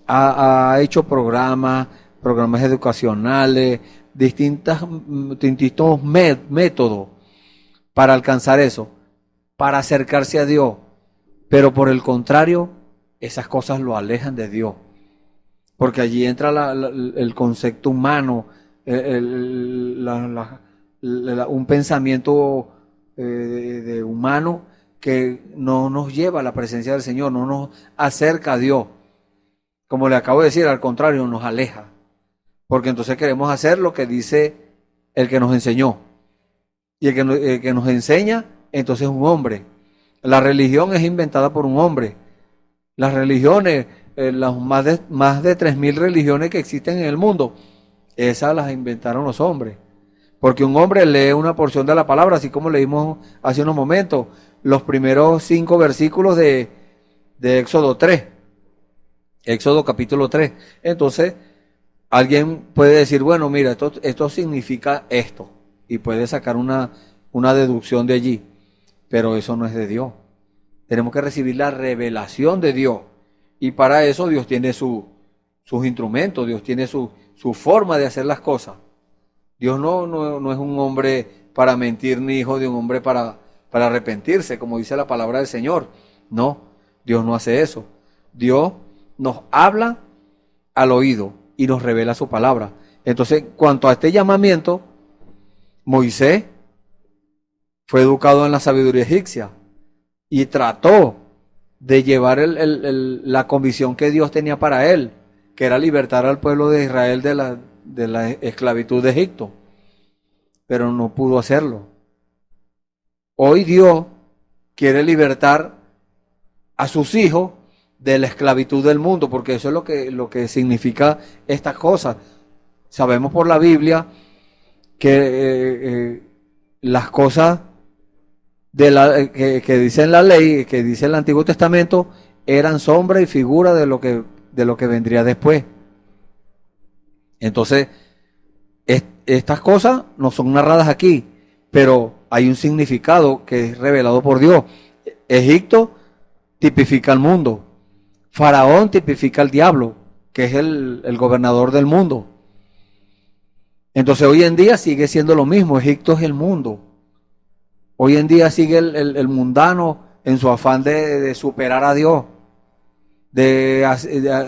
ha hecho programas educacionales, distintos métodos para alcanzar eso, para acercarse a Dios. Pero por el contrario, esas cosas lo alejan de Dios. Porque allí entra el concepto humano, un pensamiento de humano que no nos lleva a la presencia del Señor, no nos acerca a Dios. Como le acabo de decir, al contrario, nos aleja. Porque entonces queremos hacer lo que dice el que nos enseñó. Y el que nos enseña, entonces es un hombre. La religión es inventada por un hombre. Las religiones, las más de 3.000 religiones que existen en el mundo, esas las inventaron los hombres. Porque un hombre lee una porción de la palabra, así como leímos hace unos momentos, los primeros 5 versículos de Éxodo 3. Éxodo capítulo 3. Entonces, alguien puede decir, bueno, mira, esto significa esto. Y puede sacar una deducción de allí. Pero eso no es de Dios. Tenemos que recibir la revelación de Dios. Y para eso Dios tiene sus instrumentos, Dios tiene su forma de hacer las cosas. Dios no es un hombre para mentir, ni hijo de un hombre para arrepentirse, como dice la palabra del Señor. No, Dios no hace eso. Dios nos habla al oído y nos revela su palabra. Entonces, cuanto a este llamamiento, Moisés fue educado en la sabiduría egipcia y trató de llevar la convicción que Dios tenía para él, que era libertar al pueblo de Israel de la esclavitud de Egipto, pero no pudo hacerlo. Hoy Dios quiere libertar a sus hijos de la esclavitud del mundo, porque eso es lo que significa estas cosas. Sabemos por la Biblia que las cosas que dice la ley, que dice el Antiguo Testamento, eran sombra y figura de lo que vendría después. Entonces, estas cosas no son narradas aquí, pero hay un significado que es revelado por Dios. Egipto tipifica al mundo. Faraón tipifica al diablo, que es el gobernador del mundo. Entonces hoy en día sigue siendo lo mismo. Egipto es el mundo. Hoy en día sigue el mundano en su afán de superar a Dios, de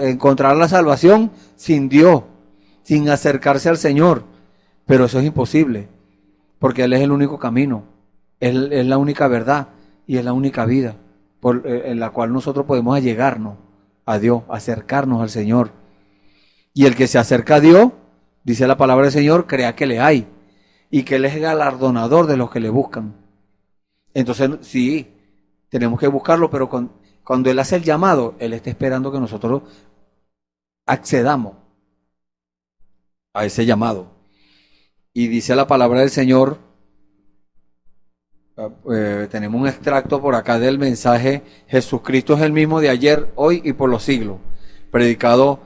encontrar la salvación sin Dios, sin acercarse al Señor. Pero eso es imposible, porque Él es el único camino, Él es la única verdad y es la única vida en la cual nosotros podemos allegarnos a Dios, acercarnos al Señor. Y el que se acerca a Dios, dice la palabra del Señor, crea que le hay y que Él es galardonador de los que le buscan. Entonces, sí, tenemos que buscarlo, pero cuando Él hace el llamado, Él está esperando que nosotros accedamos a ese llamado. Y dice la palabra del Señor, tenemos un extracto por acá del mensaje, Jesucristo es el mismo de ayer, hoy y por los siglos, predicado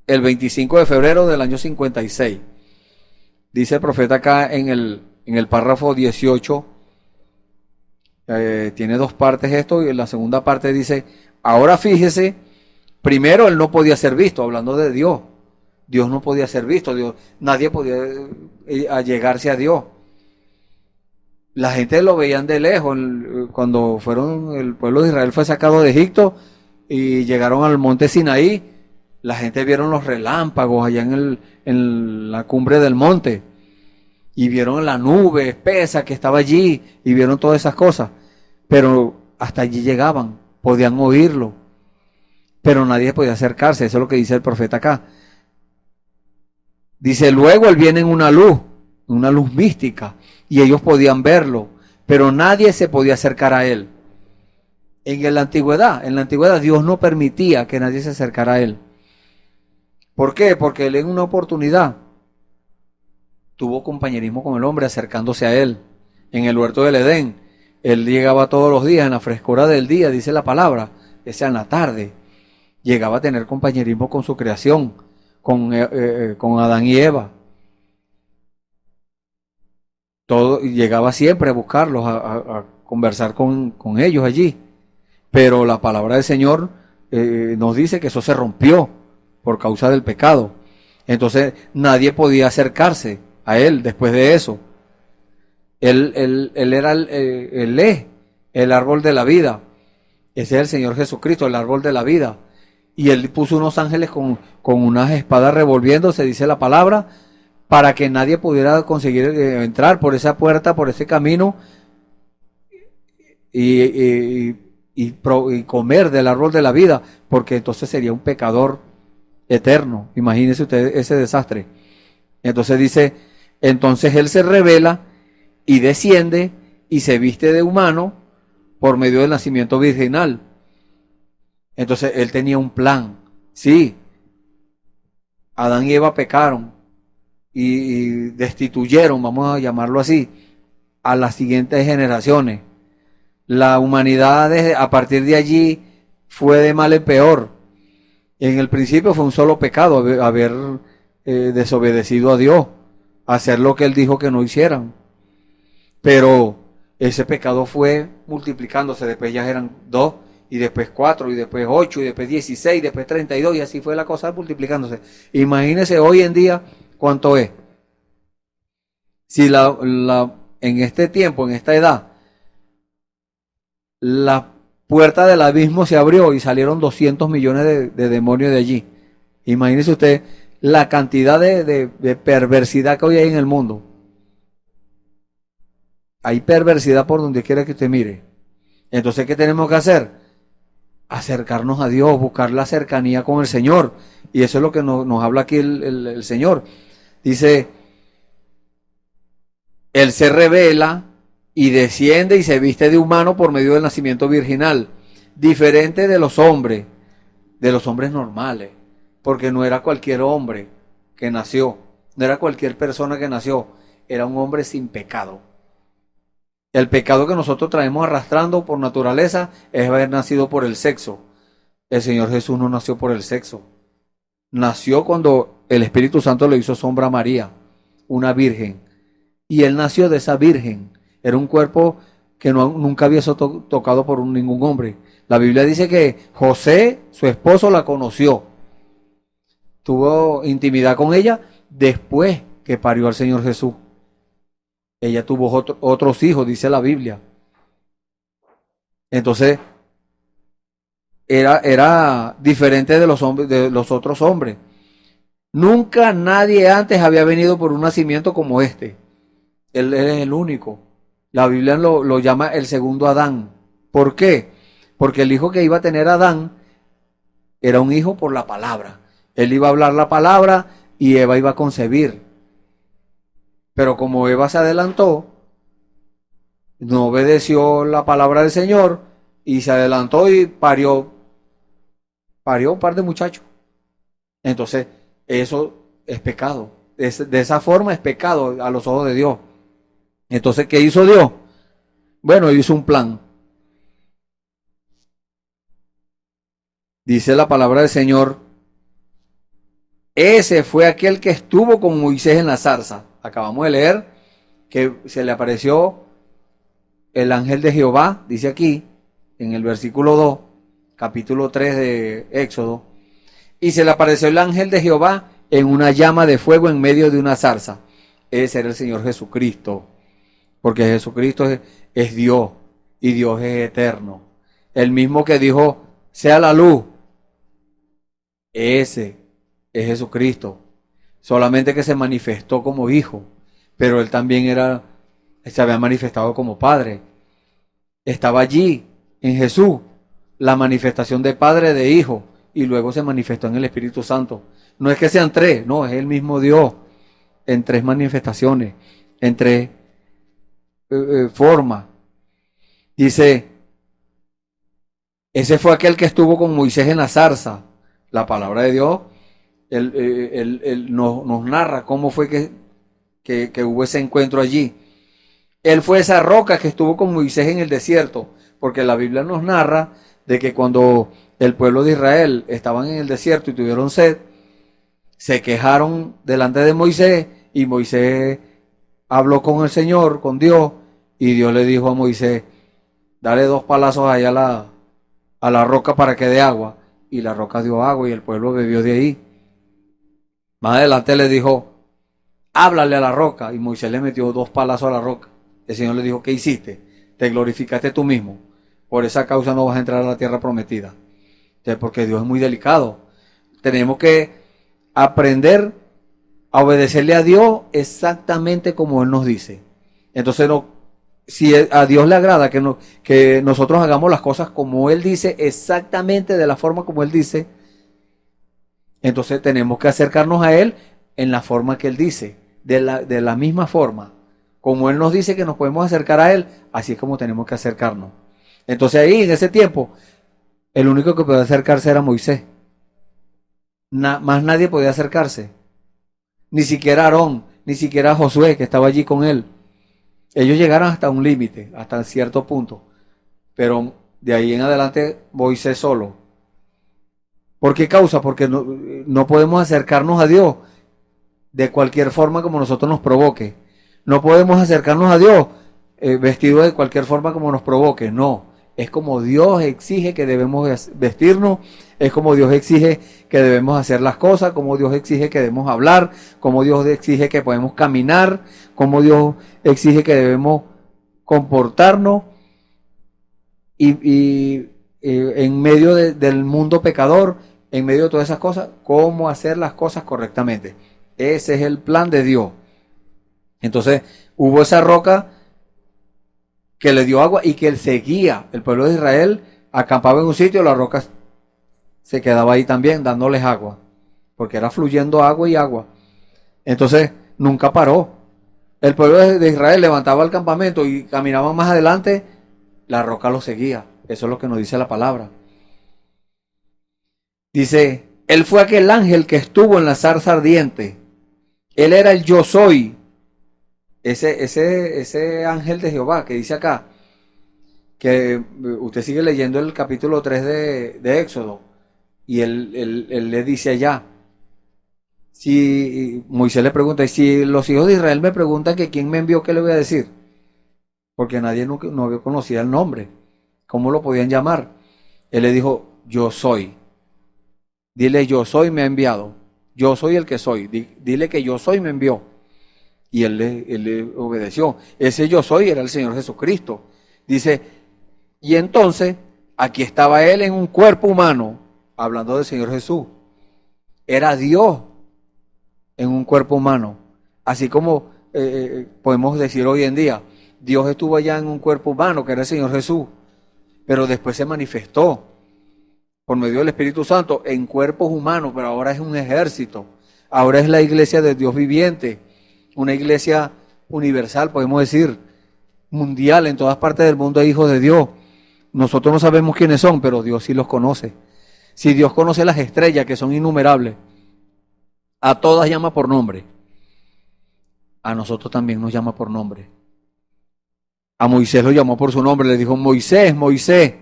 el 25 de febrero del año 56. Dice el profeta acá en el párrafo 18 Tiene dos partes esto, y en la segunda parte dice, ahora fíjese, primero él no podía ser visto, hablando de Dios. Dios no podía ser visto, nadie podía allegarse a Dios. La gente lo veían de lejos. Cuando el pueblo de Israel fue sacado de Egipto y llegaron al monte Sinaí, la gente vieron los relámpagos allá en la cumbre del monte, y vieron la nube espesa que estaba allí, y vieron todas esas cosas, pero hasta allí llegaban, podían oírlo, pero nadie podía acercarse. Eso es lo que dice el profeta acá. Dice, luego él viene en una luz mística, y ellos podían verlo, pero nadie se podía acercar a él. En la antigüedad Dios no permitía que nadie se acercara a él. ¿Por qué? Porque él en una oportunidad tuvo compañerismo con el hombre, acercándose a él. En el huerto del Edén, él llegaba todos los días en la frescura del día, dice la palabra, esa en la tarde, llegaba a tener compañerismo con su creación, con Adán y Eva. Llegaba siempre a buscarlos, a conversar con ellos allí. Pero la palabra del Señor nos dice que eso se rompió por causa del pecado. Entonces nadie podía acercarse a él después de eso. Él es el árbol de la vida. Ese es el Señor Jesucristo, el árbol de la vida. Y él puso unos ángeles con unas espadas revolviéndose, dice la palabra, para que nadie pudiera conseguir entrar por esa puerta, por ese camino, y comer del árbol de la vida, porque entonces sería un pecador eterno. Imagínese usted ese desastre. Entonces dice, entonces él se revela y desciende y se viste de humano por medio del nacimiento virginal. Entonces él tenía un plan. Sí, Adán y Eva pecaron y destituyeron, vamos a llamarlo así, a las siguientes generaciones. La humanidad a partir de allí fue de mal en peor. En el principio fue un solo pecado, haber desobedecido a Dios, hacer lo que Él dijo que no hicieran. Pero ese pecado fue multiplicándose, después ya eran 2, y después 4, y después 8, y después 16, y después 32, y así fue la cosa multiplicándose. Imagínense hoy en día cuánto es. Si en este tiempo, en esta edad, la puerta del abismo se abrió y salieron 200 millones de demonios de allí. Imagínese usted la cantidad de perversidad que hoy hay en el mundo. Hay perversidad por donde quiera que usted mire. Entonces, ¿qué tenemos que hacer? Acercarnos a Dios, buscar la cercanía con el Señor. Y eso es lo que nos habla aquí el Señor. Dice, Él se revela y desciende y se viste de humano por medio del nacimiento virginal, diferente de los hombres normales, porque no era cualquier hombre que nació, no era cualquier persona que nació, era un hombre sin pecado. El pecado que nosotros traemos arrastrando por naturaleza es haber nacido por el sexo. El Señor Jesús no nació por el sexo. Nació cuando el Espíritu Santo le hizo sombra a María, una virgen, y Él nació de esa virgen. Era un cuerpo que nunca había sido tocado por ningún hombre. La Biblia dice que José, su esposo, la conoció. Tuvo intimidad con ella después que parió al Señor Jesús. Ella tuvo otros hijos, dice la Biblia. Entonces, era diferente de los hombres, de los otros hombres. Nunca nadie antes había venido por un nacimiento como este. Él es el único. La Biblia lo llama el segundo Adán. ¿Por qué? Porque el hijo que iba a tener Adán era un hijo por la palabra. Él iba a hablar la palabra y Eva iba a concebir. Pero como Eva se adelantó, no obedeció la palabra del Señor y se adelantó y parió un par de muchachos. Entonces, eso es pecado. De esa forma es pecado a los ojos de Dios. Entonces, ¿qué hizo Dios? Bueno, hizo un plan. Dice la palabra del Señor, ese fue aquel que estuvo con Moisés en la zarza. Acabamos de leer que se le apareció el ángel de Jehová, dice aquí, en el versículo 2, capítulo 3 de Éxodo, y se le apareció el ángel de Jehová en una llama de fuego en medio de una zarza. Ese era el Señor Jesucristo, porque Jesucristo es Dios y Dios es eterno. El mismo que dijo, sea la luz, ese es Jesucristo, solamente que se manifestó como hijo, pero él también se había manifestado como padre. Estaba allí en Jesús la manifestación de Padre, de Hijo, y luego se manifestó en el Espíritu Santo. No es que sean tres, no, es el mismo Dios en tres manifestaciones, en tres formas. Dice, ese fue aquel que estuvo con Moisés en la zarza. La palabra de Dios él nos narra cómo fue que hubo ese encuentro allí. Él fue esa roca que estuvo con Moisés en el desierto, porque la Biblia nos narra de que cuando el pueblo de Israel estaban en el desierto y tuvieron sed, se quejaron delante de Moisés y Moisés habló con el Señor, con Dios, y Dios le dijo a Moisés, dale 2 palazos allá a la roca para que dé agua, y la roca dio agua y el pueblo bebió de ahí. Más adelante le dijo, háblale a la roca, y Moisés le metió 2 palazos a la roca. El Señor le dijo, ¿qué hiciste? Te glorificaste tú mismo. Por esa causa no vas a entrar a la tierra prometida. Entonces, porque Dios es muy delicado. Tenemos que aprender a obedecerle a Dios exactamente como Él nos dice. Entonces, si a Dios le agrada que nosotros hagamos las cosas como Él dice, exactamente de la forma como Él dice, entonces tenemos que acercarnos a Él en la forma que Él dice, de la misma forma. Como Él nos dice que nos podemos acercar a Él, así es como tenemos que acercarnos. Entonces ahí, en ese tiempo, el único que podía acercarse era Moisés. Más nadie podía acercarse. Ni siquiera Aarón, ni siquiera Josué, que estaba allí con él. Ellos llegaron hasta un límite, hasta cierto punto. Pero de ahí en adelante, Moisés solo. ¿Por qué causa? Porque no podemos acercarnos a Dios de cualquier forma como nosotros nos provoque. No podemos acercarnos a Dios vestidos de cualquier forma como nos provoque. No, es como Dios exige que debemos vestirnos, es como Dios exige que debemos hacer las cosas, como Dios exige que debemos hablar, como Dios exige que podemos caminar, como Dios exige que debemos comportarnos y en medio del mundo pecador, en medio de todas esas cosas, cómo hacer las cosas correctamente. Ese es el plan de Dios. Entonces hubo esa roca que le dio agua y que él seguía. El pueblo de Israel acampaba en un sitio, la roca se quedaba ahí también dándoles agua, porque era fluyendo agua y agua. Entonces nunca paró. El pueblo de Israel levantaba el campamento y caminaba más adelante, la roca lo seguía. Eso es lo que nos dice la palabra. Dice, él fue aquel ángel que estuvo en la zarza ardiente. Él era el yo soy. Ese ángel de Jehová que dice acá, que usted sigue leyendo el capítulo 3 de Éxodo, y él le dice allá, si Moisés le pregunta, y si los hijos de Israel me preguntan que quién me envió, ¿qué le voy a decir? Porque nadie no conocía el nombre, ¿cómo lo podían llamar? Él le dijo, yo soy. Dile, yo soy, me ha enviado. Yo soy el que soy. Dile que yo soy, me envió. Y él le obedeció. Ese yo soy era el Señor Jesucristo. Dice, y entonces, aquí estaba él en un cuerpo humano, hablando del Señor Jesús. Era Dios en un cuerpo humano. Así como podemos decir hoy en día, Dios estuvo allá en un cuerpo humano, que era el Señor Jesús. Pero después se manifestó por medio del Espíritu Santo en cuerpos humanos, pero ahora es un ejército. Ahora es la iglesia de Dios viviente. Una iglesia universal, podemos decir, mundial, en todas partes del mundo hay hijos de Dios. Nosotros no sabemos quiénes son, pero Dios sí los conoce. Si Dios conoce las estrellas, que son innumerables, a todas llama por nombre. A nosotros también nos llama por nombre. A Moisés lo llamó por su nombre, le dijo, Moisés, Moisés.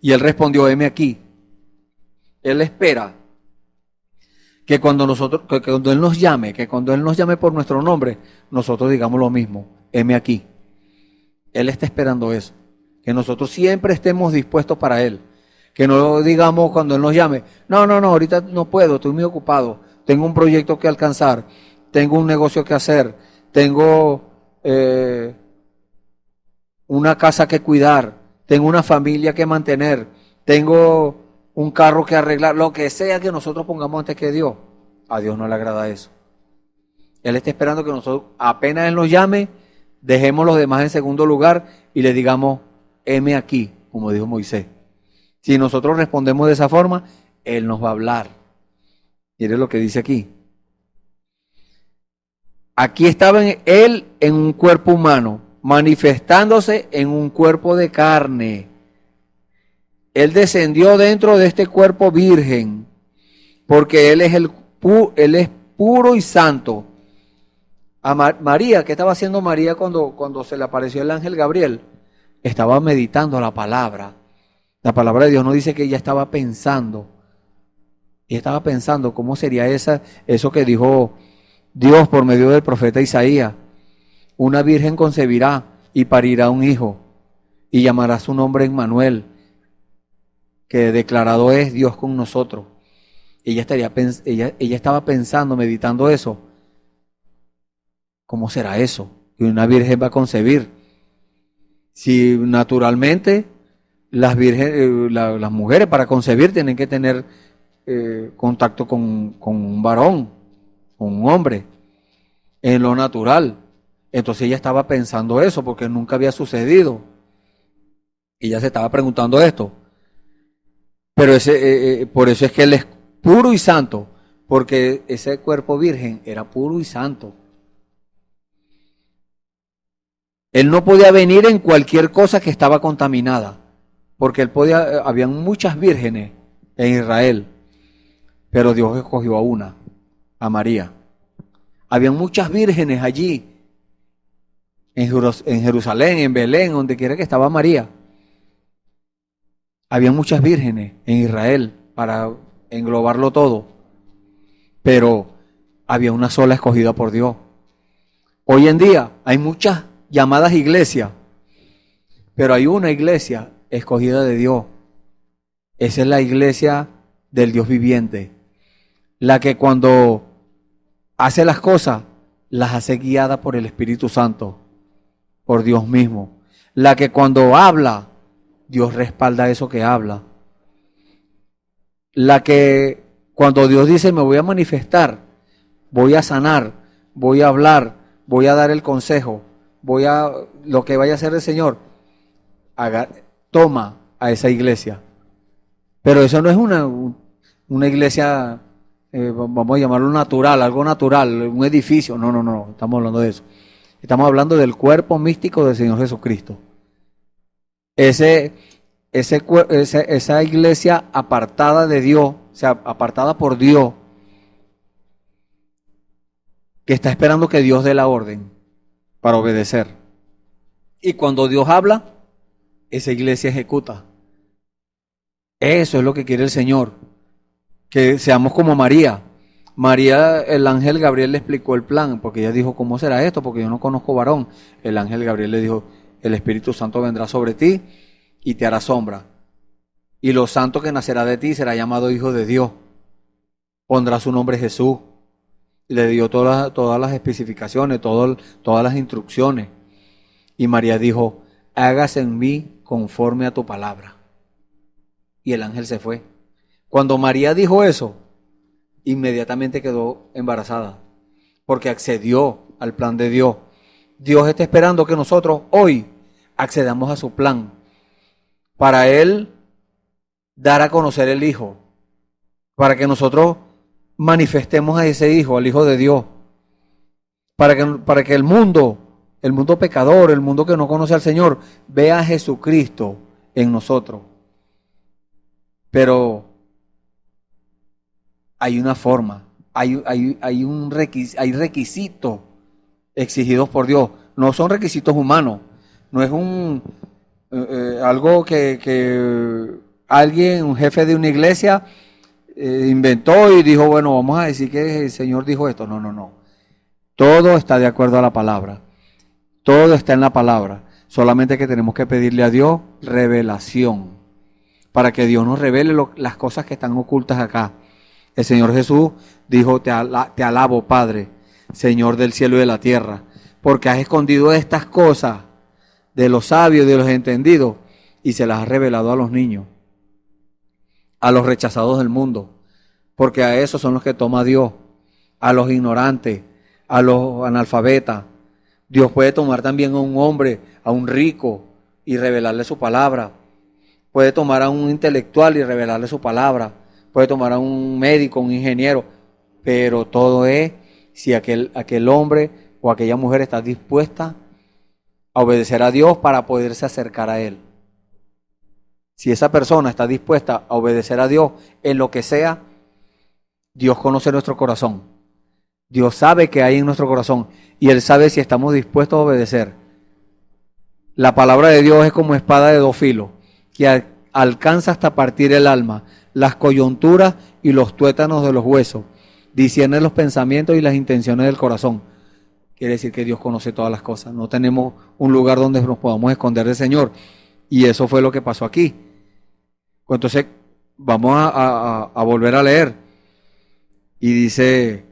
Y él respondió, heme aquí. Él espera que cuando Él nos llame, por nuestro nombre, nosotros digamos lo mismo, heme aquí. Él está esperando eso. Que nosotros siempre estemos dispuestos para Él. Que no digamos cuando Él nos llame, no, ahorita no puedo, estoy muy ocupado. Tengo un proyecto que alcanzar, tengo un negocio que hacer, tengo una casa que cuidar, tengo una familia que mantener, tengo un carro que arreglar, lo que sea que nosotros pongamos antes que Dios. A Dios no le agrada eso. Él está esperando que nosotros, apenas Él nos llame, dejemos los demás en segundo lugar y le digamos, heme aquí, como dijo Moisés. Si nosotros respondemos de esa forma, Él nos va a hablar. Mire lo que dice aquí. Aquí estaba Él en un cuerpo humano, manifestándose en un cuerpo de carne. Él descendió dentro de este cuerpo virgen, porque Él es puro y santo. A María, ¿qué estaba haciendo María cuando se le apareció el ángel Gabriel? Estaba meditando la palabra. La palabra de Dios no dice que ella estaba pensando. Ella estaba pensando cómo sería eso que dijo Dios por medio del profeta Isaías. Una virgen concebirá y parirá un hijo y llamará su nombre Emmanuel, que declarado es Dios con nosotros. Ella estaba pensando, meditando eso. ¿Cómo será eso? Que una virgen va a concebir. Si naturalmente las mujeres para concebir tienen que tener contacto con un varón, con un hombre, en lo natural. Entonces ella estaba pensando eso porque nunca había sucedido. Ella se estaba preguntando esto. Pero por eso es que Él es puro y santo, porque ese cuerpo virgen era puro y santo. Él no podía venir en cualquier cosa que estaba contaminada, porque habían muchas vírgenes en Israel, pero Dios escogió a una, a María. Habían muchas vírgenes allí, en Jerusalén, en Belén, donde quiera que estaba María. Había muchas vírgenes en Israel para englobarlo todo, pero había una sola escogida por Dios. Hoy en día hay muchas llamadas iglesias, pero hay una iglesia escogida de Dios. Esa es la iglesia del Dios viviente, la que cuando hace las cosas, las hace guiada por el Espíritu Santo, por Dios mismo. La que cuando habla, Dios respalda eso que habla. La que cuando Dios dice me voy a manifestar, voy a sanar, voy a hablar, voy a dar el consejo, lo que vaya a hacer el Señor, toma a esa iglesia. Pero eso no es una iglesia, vamos a llamarlo natural, algo natural, un edificio. No, estamos hablando de eso. Estamos hablando del cuerpo místico del Señor Jesucristo. Esa iglesia apartada de Dios, o sea, apartada por Dios, que está esperando que Dios dé la orden para obedecer. Y cuando Dios habla, esa iglesia ejecuta. Eso es lo que quiere el Señor, que seamos como María. María, el ángel Gabriel le explicó el plan, porque ella dijo, ¿cómo será esto? Porque yo no conozco varón. El ángel Gabriel le dijo, el Espíritu Santo vendrá sobre ti y te hará sombra. Y lo santo que nacerá de ti será llamado Hijo de Dios. Pondrá su nombre Jesús. Le dio todas las especificaciones, todas las instrucciones. Y María dijo, hágase en mí conforme a tu palabra. Y el ángel se fue. Cuando María dijo eso, inmediatamente quedó embarazada, porque accedió al plan de Dios. Dios está esperando que nosotros hoy accedamos a su plan, para Él dar a conocer el Hijo, para que nosotros manifestemos a ese Hijo, al Hijo de Dios, para que el mundo pecador, el mundo que no conoce al Señor, vea a Jesucristo en nosotros. Pero hay una forma, hay requisitos exigidos por Dios. No son requisitos humanos, no es algo que alguien, un jefe de una iglesia, inventó y dijo, bueno, vamos a decir que el Señor dijo esto. No. Todo está de acuerdo a la palabra. Todo está en la palabra. Solamente que tenemos que pedirle a Dios revelación, para que Dios nos revele las cosas que están ocultas acá. El Señor Jesús dijo, te alabo, Padre, Señor del cielo y de la tierra, porque has escondido estas cosas de los sabios y de los entendidos y se las has revelado a los niños, a los rechazados del mundo, porque a esos son los que toma Dios, a los ignorantes, a los analfabetas. Dios puede tomar también a un hombre, a un rico y revelarle su palabra. Puede tomar a un intelectual y revelarle su palabra. Puede tomar a un médico, un ingeniero, pero todo es si aquel hombre o aquella mujer está dispuesta a obedecer a Dios para poderse acercar a Él. Si esa persona está dispuesta a obedecer a Dios en lo que sea, Dios conoce nuestro corazón. Dios sabe qué hay en nuestro corazón y Él sabe si estamos dispuestos a obedecer. La palabra de Dios es como espada de dos filos, que alcanza hasta partir el alma, las coyunturas y los tuétanos de los huesos, discierne los pensamientos y las intenciones del corazón. Quiere decir que Dios conoce todas las cosas. No tenemos un lugar donde nos podamos esconder del Señor. Y eso fue lo que pasó aquí. Entonces, vamos a volver a leer. Y dice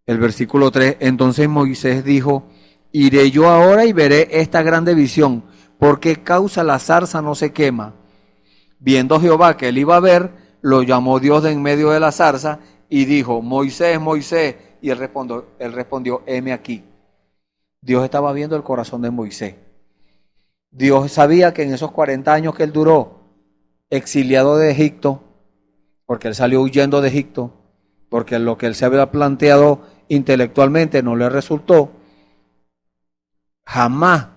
el versículo 3, entonces Moisés dijo, iré yo ahora y veré esta grande visión, ¿por qué causa la zarza no se quema? Viendo Jehová que él iba a ver, lo llamó Dios de en medio de la zarza y dijo, Moisés, Moisés, y él respondió, heme aquí. Dios estaba viendo el corazón de Moisés. Dios sabía que en esos 40 años que él duró exiliado de Egipto, porque él salió huyendo de Egipto, porque lo que él se había planteado intelectualmente no le resultó, jamás,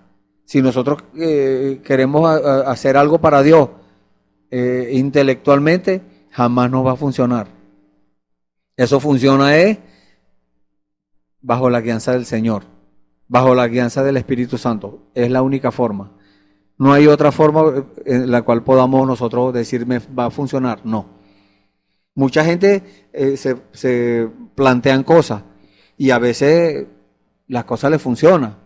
si nosotros queremos hacer algo para Dios intelectualmente, jamás nos va a funcionar. Eso funciona bajo la guianza del Señor, bajo la guianza del Espíritu Santo. Es la única forma. No hay otra forma en la cual podamos nosotros decir va a funcionar. No. Mucha gente se plantean cosas y a veces las cosas les funcionan,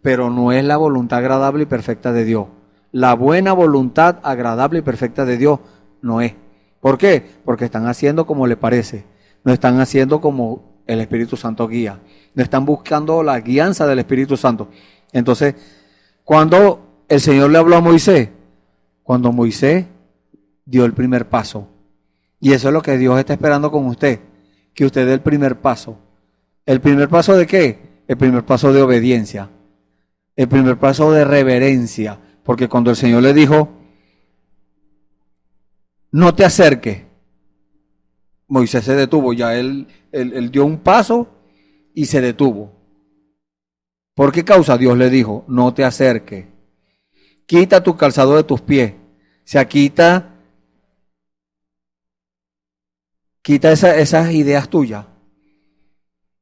pero no es la voluntad agradable y perfecta de Dios. La buena voluntad agradable y perfecta de Dios no es. ¿Por qué? Porque están haciendo como le parece. No están haciendo como el Espíritu Santo guía. No están buscando la guianza del Espíritu Santo. Entonces, cuando el Señor le habló a Moisés, cuando Moisés dio el primer paso, y eso es lo que Dios está esperando con usted, que usted dé el primer paso. ¿El primer paso de qué? El primer paso de obediencia. El primer paso de reverencia. Porque cuando el Señor le dijo, no te acerques, Moisés se detuvo. Ya él dio un paso y se detuvo. ¿Por qué causa? Dios le dijo, no te acerques. Quita tu calzado de tus pies. O sea, quita esas ideas tuyas.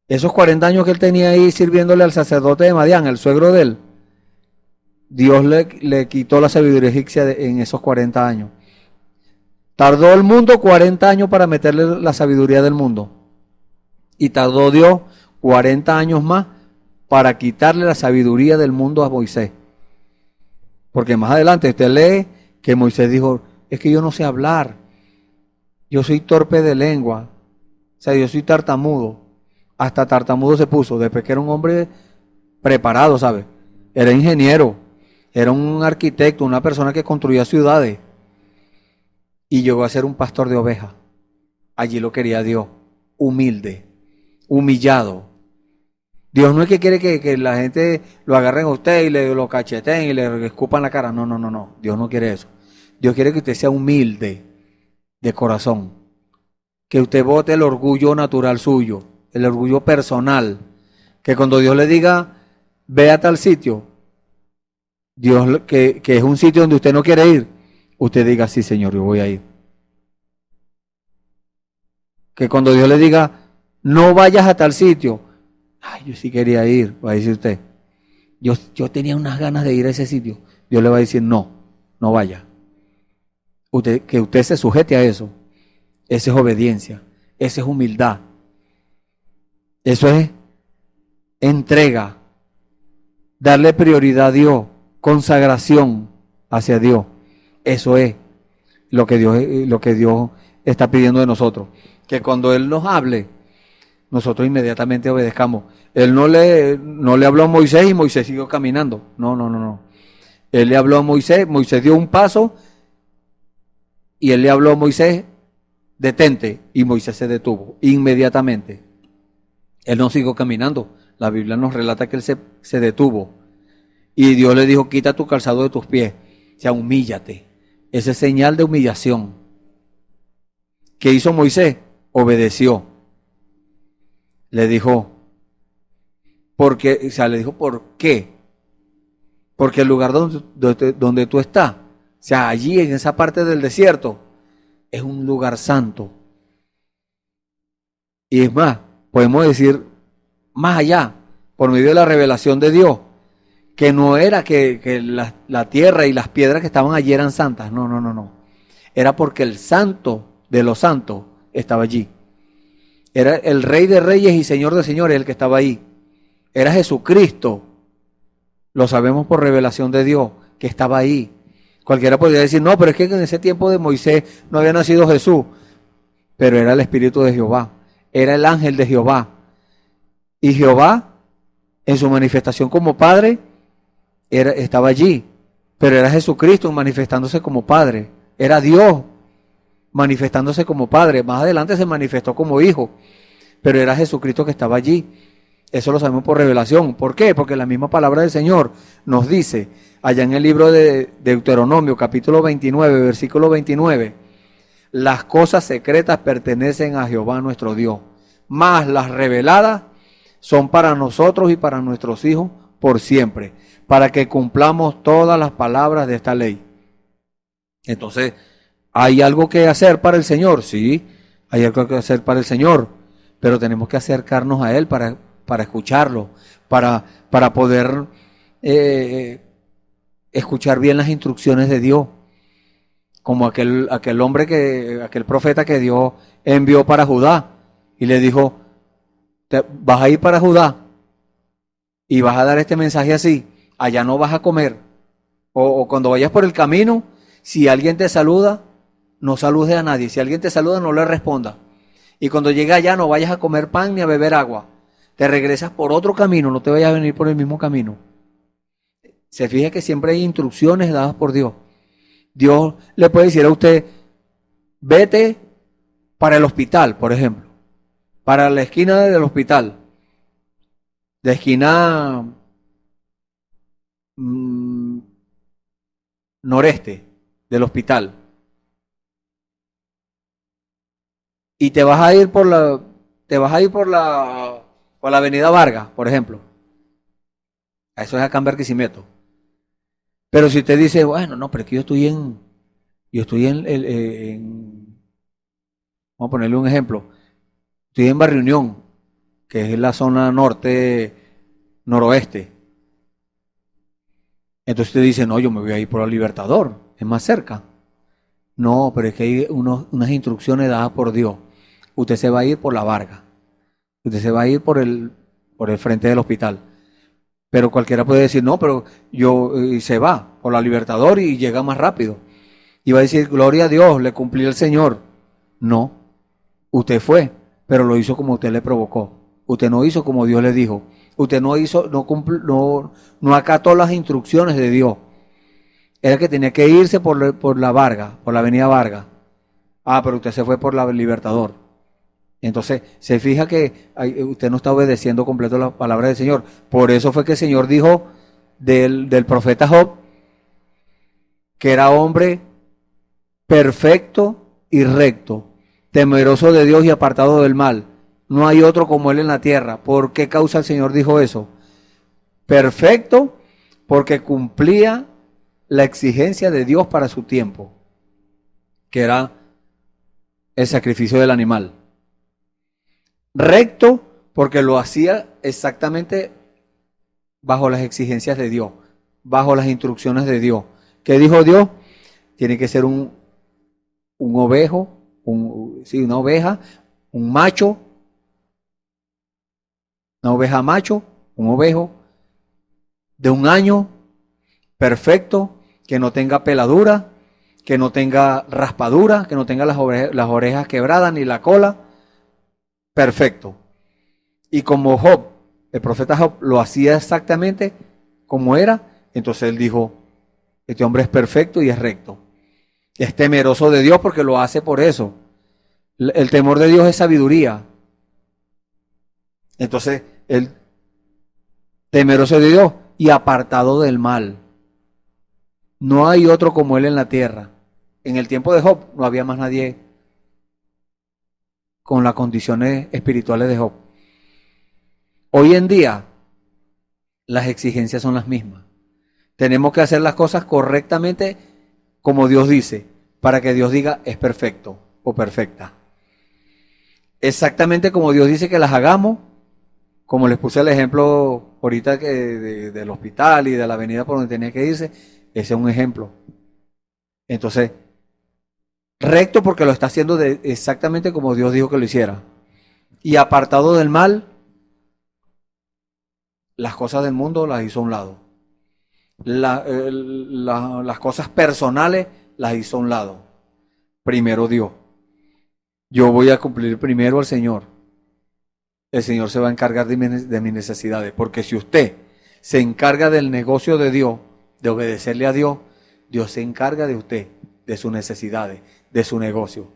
Esos 40 años que él tenía ahí sirviéndole al sacerdote de Madián, el suegro de él, Dios le quitó la sabiduría egipcia en esos 40 años. Tardó el mundo 40 años para meterle la sabiduría del mundo. Y tardó Dios 40 años más para quitarle la sabiduría del mundo a Moisés. Porque más adelante usted lee que Moisés dijo, es que yo no sé hablar. Yo soy torpe de lengua. O sea, yo soy tartamudo. Hasta tartamudo se puso. Después que era un hombre preparado, ¿sabe? Era ingeniero. Era un arquitecto, una persona que construía ciudades. Y llegó a ser un pastor de ovejas. Allí lo quería Dios. Humilde. Humillado. Dios no es que quiere que la gente lo agarren a usted y lo cacheteen y le escupan la cara. No, no, no, no. Dios no quiere eso. Dios quiere que usted sea humilde de corazón. Que usted bote el orgullo natural suyo, el orgullo personal. Que cuando Dios le diga, ve a tal sitio, Dios que es un sitio donde usted no quiere ir, usted diga, sí, Señor, yo voy a ir. Que cuando Dios le diga, no vayas a tal sitio, ay, yo sí quería ir, va a decir usted. Yo tenía unas ganas de ir a ese sitio. Dios le va a decir, no vaya. Que usted se sujete a eso. Esa es obediencia. Esa es humildad. Eso es entrega. Darle prioridad a Dios consagración hacia Dios. Eso es lo que Dios está pidiendo de nosotros. Que cuando Él nos hable, nosotros inmediatamente obedezcamos. Él no le habló a Moisés y Moisés siguió caminando. No. Él le habló a Moisés, Moisés dio un paso y Él le habló a Moisés, detente, y Moisés se detuvo inmediatamente. Él no siguió caminando. La Biblia nos relata que él se detuvo. Y Dios le dijo, quita tu calzado de tus pies. O sea, humíllate. Esa es señal de humillación. ¿Qué hizo Moisés? Obedeció. Le dijo, ¿por qué? Porque el lugar donde tú estás, o sea, allí en esa parte del desierto, es un lugar santo. Y es más, podemos decir más allá, por medio de la revelación de Dios, que no era que la tierra y las piedras que estaban allí eran santas, no. Era porque el santo de los santos estaba allí. Era el Rey de Reyes y Señor de Señores el que estaba ahí. Era Jesucristo. Lo sabemos por revelación de Dios, que estaba ahí. Cualquiera podría decir, no, pero es que en ese tiempo de Moisés no había nacido Jesús. Pero era el Espíritu de Jehová. Era el ángel de Jehová. Y Jehová, en su manifestación como Padre, estaba allí. Pero era Jesucristo manifestándose como Padre. Era Dios manifestándose como Padre. Más adelante se manifestó como Hijo. Pero era Jesucristo que estaba allí. Eso lo sabemos por revelación. ¿Por qué? Porque la misma palabra del Señor nos dice, allá en el libro de Deuteronomio, capítulo 29, versículo 29, las cosas secretas pertenecen a Jehová nuestro Dios, mas las reveladas son para nosotros y para nuestros hijos por siempre, para que cumplamos todas las palabras de esta ley. Entonces, ¿hay algo que hacer para el Señor? Sí, hay algo que hacer para el Señor, pero tenemos que acercarnos a Él para escucharlo, para poder escuchar bien las instrucciones de Dios, como aquel profeta que Dios envió para Judá y le dijo, vas a ir para Judá y vas a dar este mensaje así, allá no vas a comer, o cuando vayas por el camino, si alguien te saluda, no saludes a nadie, si alguien te saluda no le responda, y cuando llegue allá no vayas a comer pan ni a beber agua, te regresas por otro camino, no te vayas a venir por el mismo camino. Se fija que siempre hay instrucciones dadas por Dios. Dios le puede decir a usted, vete para el hospital, por ejemplo, para la esquina del hospital, de esquina noreste del hospital, y te vas a ir por la avenida Vargas, por ejemplo. Eso es acá en Barquisimeto. Pero si usted dice, bueno, no, pero es que yo estoy vamos a ponerle un ejemplo, estoy en Barrio Unión, que es la zona noroeste. Entonces usted dice, no, yo me voy a ir por la Libertador, es más cerca. No, pero es que hay unas instrucciones dadas por Dios. Usted se va a ir por la Vargas. Usted se va a ir por el frente del hospital. Pero cualquiera puede decir, no, pero se va por la Libertador y llega más rápido. Y va a decir, gloria a Dios, le cumplí al Señor. No, usted fue, pero lo hizo como usted le provocó. Usted no hizo como Dios le dijo. Usted no acató las instrucciones de Dios. Era que tenía que irse por la Vargas, por la avenida Vargas. Ah, pero usted se fue por la Libertador. Entonces, se fija que usted no está obedeciendo completo la palabra del Señor. Por eso fue que el Señor dijo del profeta Job, que era hombre perfecto y recto, temeroso de Dios y apartado del mal. No hay otro como él en la tierra. ¿Por qué causa el Señor dijo eso? Perfecto, porque cumplía la exigencia de Dios para su tiempo, que era el sacrificio del animal. Recto, porque lo hacía exactamente bajo las exigencias de Dios, bajo las instrucciones de Dios. ¿Qué dijo Dios? Tiene que ser un ovejo, una oveja, un macho, una oveja macho, un ovejo de 1 año perfecto, que no tenga peladura, que no tenga raspadura, que no tenga las orejas quebradas ni la cola, perfecto. Y como Job, el profeta Job lo hacía exactamente como era, entonces él dijo, este hombre es perfecto y es recto. Es temeroso de Dios porque lo hace por eso. El temor de Dios es sabiduría. Entonces, él temeroso de Dios y apartado del mal. No hay otro como él en la tierra. En el tiempo de Job no había más nadie con las condiciones espirituales de Job. Hoy en día, las exigencias son las mismas. Tenemos que hacer las cosas correctamente como Dios dice, para que Dios diga es perfecto o perfecta. Exactamente como Dios dice que las hagamos, como les puse el ejemplo ahorita del hospital y de la avenida por donde tenía que irse, ese es un ejemplo. Entonces, recto porque lo está haciendo exactamente como Dios dijo que lo hiciera. Y apartado del mal, las cosas del mundo las hizo a un lado. Las cosas personales las hizo a un lado. Primero Dios. Yo voy a cumplir primero al Señor. El Señor se va a encargar de mis necesidades. Porque si usted se encarga del negocio de Dios, de obedecerle a Dios, Dios se encarga de usted, de sus necesidades, de su negocio,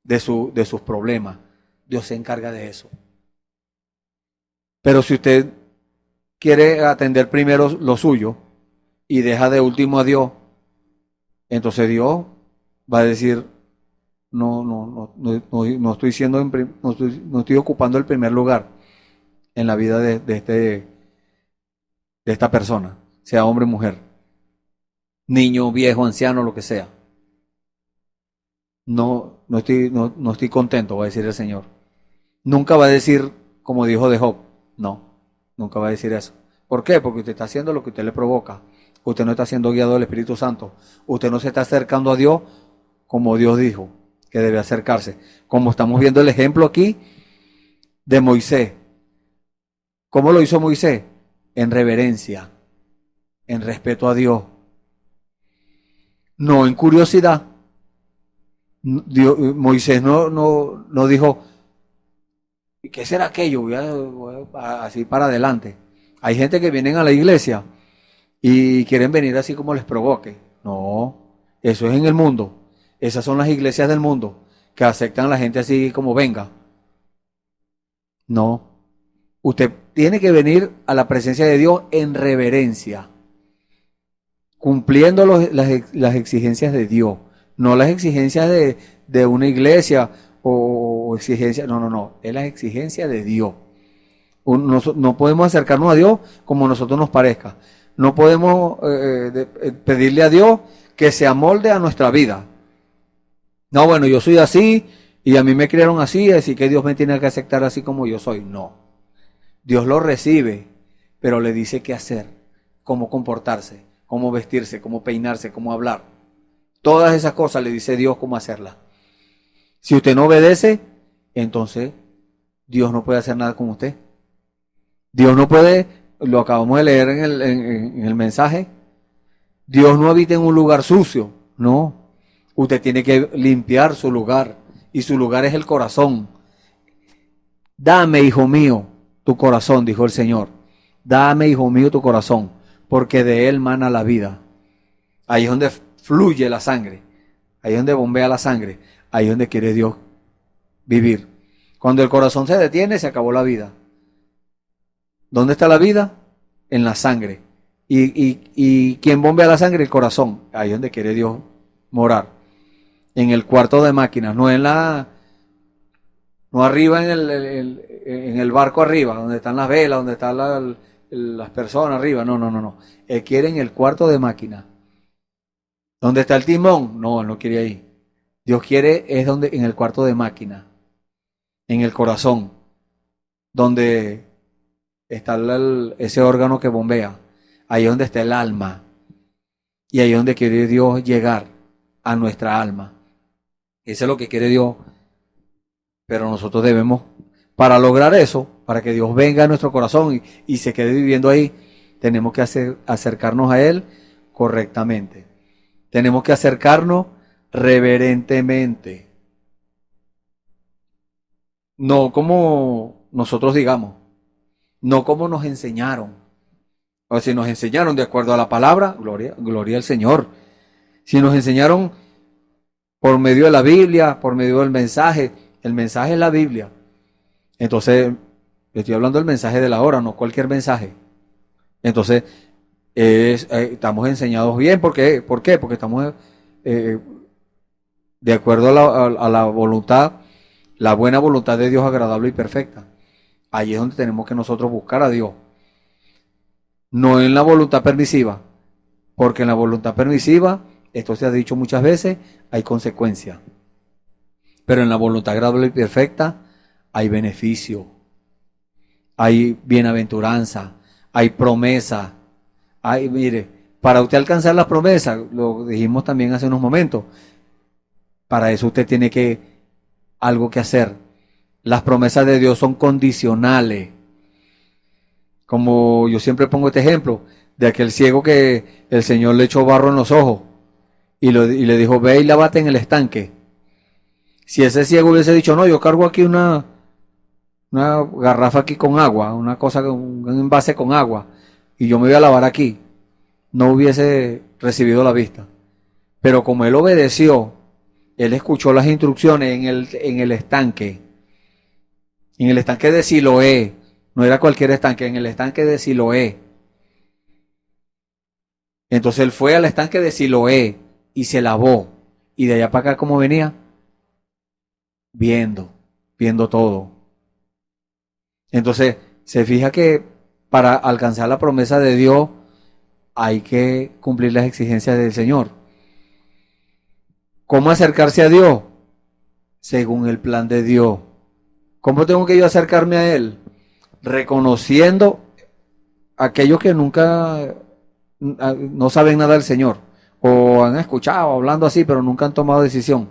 de sus problemas. Dios se encarga de eso. Pero si usted quiere atender primero lo suyo y deja de último a Dios, entonces Dios va a decir, no estoy ocupando el primer lugar en la vida de esta persona, sea hombre o mujer, niño, viejo, anciano, lo que sea. No estoy contento, va a decir el Señor. Nunca va a decir como dijo de Job, no, nunca va a decir eso. ¿Por qué? Porque usted está haciendo lo que usted le provoca. Usted no está siendo guiado del Espíritu Santo. Usted no se está acercando a Dios como Dios dijo que debe acercarse. Como estamos viendo el ejemplo aquí de Moisés. ¿Cómo lo hizo Moisés? En reverencia, en respeto a Dios. No en curiosidad. Moisés no dijo, ¿qué será aquello? Voy así para adelante. Hay gente que vienen a la iglesia y quieren venir así como les provoque. No, eso es en el mundo. Esas son las iglesias del mundo que aceptan a la gente así como venga. No, usted tiene que venir a la presencia de Dios en reverencia, cumpliendo las exigencias de Dios, no las exigencias de una iglesia o exigencias, no, es la exigencia de Dios. No podemos acercarnos a Dios como a nosotros nos parezca. No podemos pedirle a Dios que se amolde a nuestra vida. No, bueno, yo soy así y a mí me criaron así que Dios me tiene que aceptar así como yo soy. No. Dios lo recibe, pero le dice qué hacer, cómo comportarse, cómo vestirse, cómo peinarse, cómo hablar. Todas esas cosas le dice Dios cómo hacerlas. Si usted no obedece, entonces Dios no puede hacer nada con usted. Dios no puede, lo acabamos de leer en el mensaje, Dios no habita en un lugar sucio, no. Usted tiene que limpiar su lugar y su lugar es el corazón. Dame, hijo mío, tu corazón, dijo el Señor. Dame, hijo mío, tu corazón, porque de él mana la vida. Ahí es donde fluye la sangre, ahí es donde bombea la sangre, ahí es donde quiere Dios vivir. Cuando el corazón se detiene, se acabó la vida. ¿Dónde está la vida? En la sangre. ¿Y quién bombea la sangre? El corazón. Ahí es donde quiere Dios morar. En el cuarto de máquinas, no arriba en el barco arriba, donde están las velas, donde están las personas arriba. No. Él quiere en el cuarto de máquinas. ¿Dónde está el timón? No, él no quiere ahí. Dios quiere es en el cuarto de máquina, en el corazón, donde está ese órgano que bombea. Ahí es donde está el alma. Y ahí es donde quiere Dios llegar a nuestra alma. Eso es lo que quiere Dios. Pero nosotros debemos, para lograr eso, para que Dios venga a nuestro corazón y se quede viviendo ahí, tenemos que acercarnos a Él correctamente. Tenemos que acercarnos reverentemente. No como nosotros digamos, no como nos enseñaron. O si nos enseñaron de acuerdo a la palabra, gloria al Señor. Si nos enseñaron por medio de la Biblia, por medio del mensaje, el mensaje es la Biblia. Entonces, estoy hablando del mensaje de la hora, no cualquier mensaje. Entonces, estamos enseñados bien. ¿Por qué? Porque estamos de acuerdo a la voluntad, la buena voluntad de Dios agradable y perfecta. Ahí es donde tenemos que nosotros buscar a Dios. No en la voluntad permisiva, porque en la voluntad permisiva, esto se ha dicho muchas veces, hay consecuencias. Pero en la voluntad agradable y perfecta hay beneficio, hay bienaventuranza, hay promesa. Mire, para usted alcanzar las promesas, lo dijimos también hace unos momentos, para eso usted tiene algo que hacer. Las promesas de Dios son condicionales. Como yo siempre pongo este ejemplo, de aquel ciego que el Señor le echó barro en los ojos y le dijo, ve y lávate en el estanque. Si ese ciego hubiese dicho, no, yo cargo aquí una garrafa aquí con agua, una cosa, un envase con agua, y yo me voy a lavar aquí, no hubiese recibido la vista. Pero como él obedeció, él escuchó las instrucciones en el estanque de Siloé, no era cualquier estanque, en el estanque de Siloé. Entonces él fue al estanque de Siloé y se lavó. Y de allá para acá, ¿cómo venía? Viendo todo. Entonces, se fija que para alcanzar la promesa de Dios hay que cumplir las exigencias del Señor. ¿Cómo acercarse a Dios? Según el plan de Dios. ¿Cómo tengo que yo acercarme a Él? Reconociendo a aquellos que nunca no saben nada del Señor, o han escuchado hablando así, pero nunca han tomado decisión.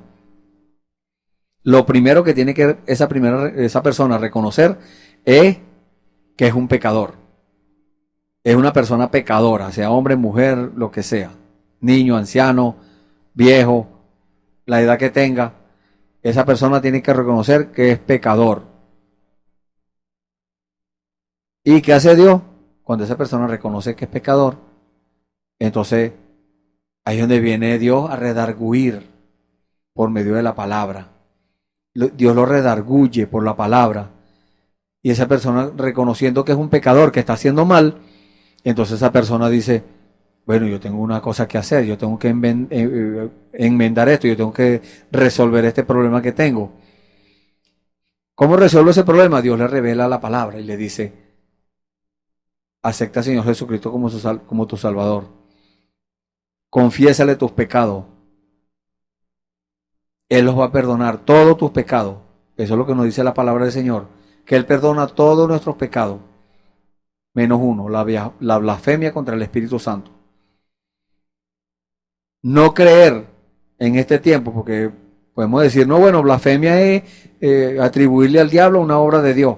Lo primero que tiene que esa persona reconocer es que es un pecador. Es una persona pecadora, sea hombre, mujer, lo que sea. Niño, anciano, viejo, la edad que tenga. Esa persona tiene que reconocer que es pecador. ¿Y qué hace Dios? Cuando esa persona reconoce que es pecador, entonces ahí es donde viene Dios a redarguir por medio de la palabra. Dios lo redarguye por la palabra. Y esa persona, reconociendo que es un pecador, que está haciendo mal, entonces esa persona dice, bueno, yo tengo una cosa que hacer, yo tengo que enmendar esto, yo tengo que resolver este problema que tengo. ¿Cómo resuelvo ese problema? Dios le revela la palabra y le dice, acepta al Señor Jesucristo como tu Salvador. Confiésale tus pecados. Él los va a perdonar todos tus pecados. Eso es lo que nos dice la palabra del Señor, que Él perdona todos nuestros pecados, menos uno, la blasfemia contra el Espíritu Santo. No creer en este tiempo, porque podemos decir, no, bueno, blasfemia es atribuirle al diablo una obra de Dios.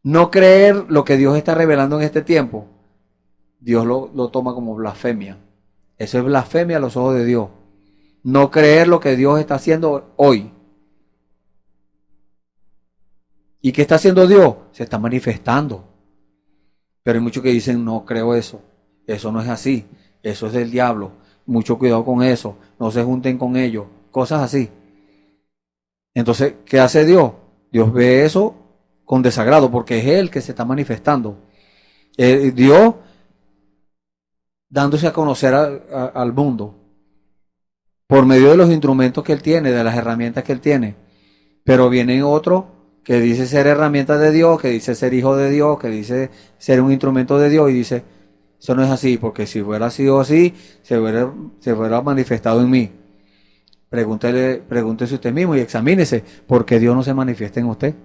No creer lo que Dios está revelando en este tiempo, Dios lo toma como blasfemia. Eso es blasfemia a los ojos de Dios. No creer lo que Dios está haciendo hoy. ¿Y qué está haciendo Dios? Se está manifestando. Pero hay muchos que dicen, no creo eso. Eso no es así. Eso es del diablo. Mucho cuidado con eso. No se junten con ellos. Cosas así. Entonces, ¿qué hace Dios? Dios ve eso con desagrado porque es Él que se está manifestando. Dios dándose a conocer al mundo por medio de los instrumentos que Él tiene, de las herramientas que Él tiene. Pero vienen otros que dice ser herramienta de Dios, que dice ser hijo de Dios, que dice ser un instrumento de Dios y dice, eso no es así, porque si fuera sido así, se hubiera manifestado en mí. Pregúntese usted mismo y examínese, ¿por qué Dios no se manifiesta en usted?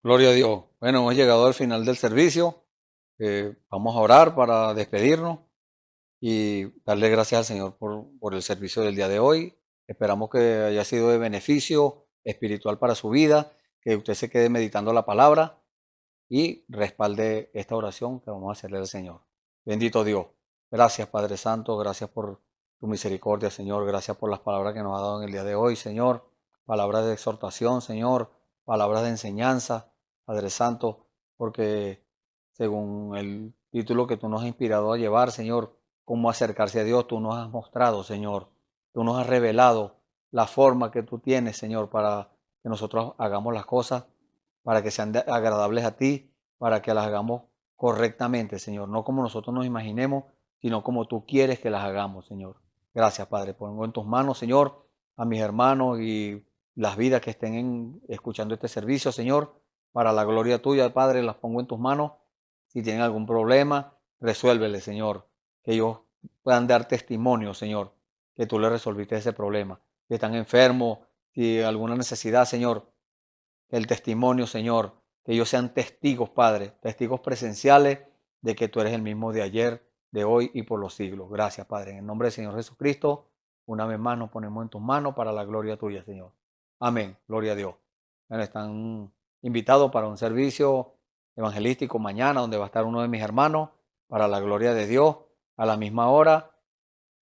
Gloria a Dios. Bueno, hemos llegado al final del servicio. Vamos a orar para despedirnos y darle gracias al Señor por el servicio del día de hoy. Esperamos que haya sido de beneficio espiritual para su vida, que usted se quede meditando la palabra y respalde esta oración que vamos a hacerle al Señor. Bendito Dios. Gracias, Padre Santo. Gracias por tu misericordia, Señor. Gracias por las palabras que nos ha dado en el día de hoy, Señor. Palabras de exhortación, Señor. Palabras de enseñanza, Padre Santo, porque según el título que tú nos has inspirado a llevar, Señor, cómo acercarse a Dios, tú nos has mostrado, Señor. Tú nos has revelado la forma que tú tienes, Señor, para que nosotros hagamos las cosas, para que sean agradables a ti, para que las hagamos correctamente, Señor. No como nosotros nos imaginemos, sino como tú quieres que las hagamos, Señor. Gracias, Padre. Pongo en tus manos, Señor, a mis hermanos y las vidas que estén escuchando este servicio, Señor, para la gloria tuya, Padre, las pongo en tus manos. Si tienen algún problema, resuélvele, Señor. Que ellos puedan dar testimonio, Señor, que tú le resolviste ese problema. Si están enfermos, si alguna necesidad, Señor, el testimonio, Señor, que ellos sean testigos, Padre, testigos presenciales de que tú eres el mismo de ayer, de hoy y por los siglos. Gracias, Padre. En el nombre del Señor Jesucristo, una vez más nos ponemos en tus manos para la gloria tuya, Señor. Amén. Gloria a Dios. Bueno, están invitados para un servicio evangelístico mañana, donde va a estar uno de mis hermanos, para la gloria de Dios, a la misma hora.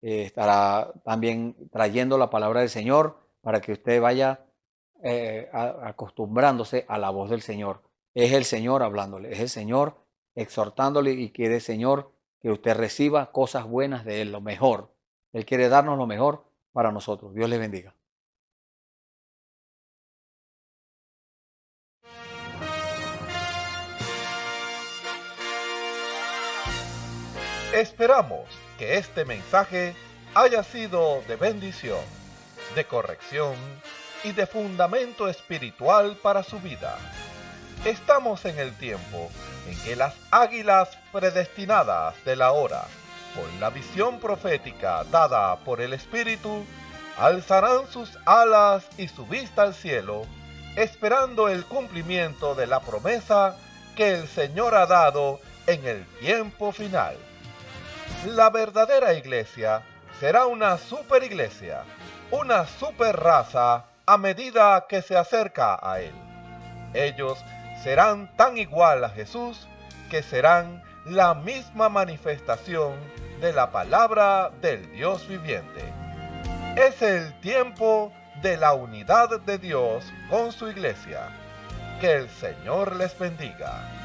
Estará también trayendo la palabra del Señor para que usted vaya acostumbrándose a la voz del Señor. Es el Señor hablándole, es el Señor exhortándole y quiere, Señor, que usted reciba cosas buenas de Él, lo mejor. Él quiere darnos lo mejor para nosotros. Dios les bendiga. Esperamos que este mensaje haya sido de bendición, de corrección y de fundamento espiritual para su vida. Estamos en el tiempo en que las águilas predestinadas de la hora, con la visión profética dada por el Espíritu, alzarán sus alas y su vista al cielo, esperando el cumplimiento de la promesa que el Señor ha dado en el tiempo final. La verdadera iglesia será una superiglesia, una super raza a medida que se acerca a Él. Ellos serán tan igual a Jesús que serán la misma manifestación de la palabra del Dios viviente. Es el tiempo de la unidad de Dios con su iglesia. Que el Señor les bendiga.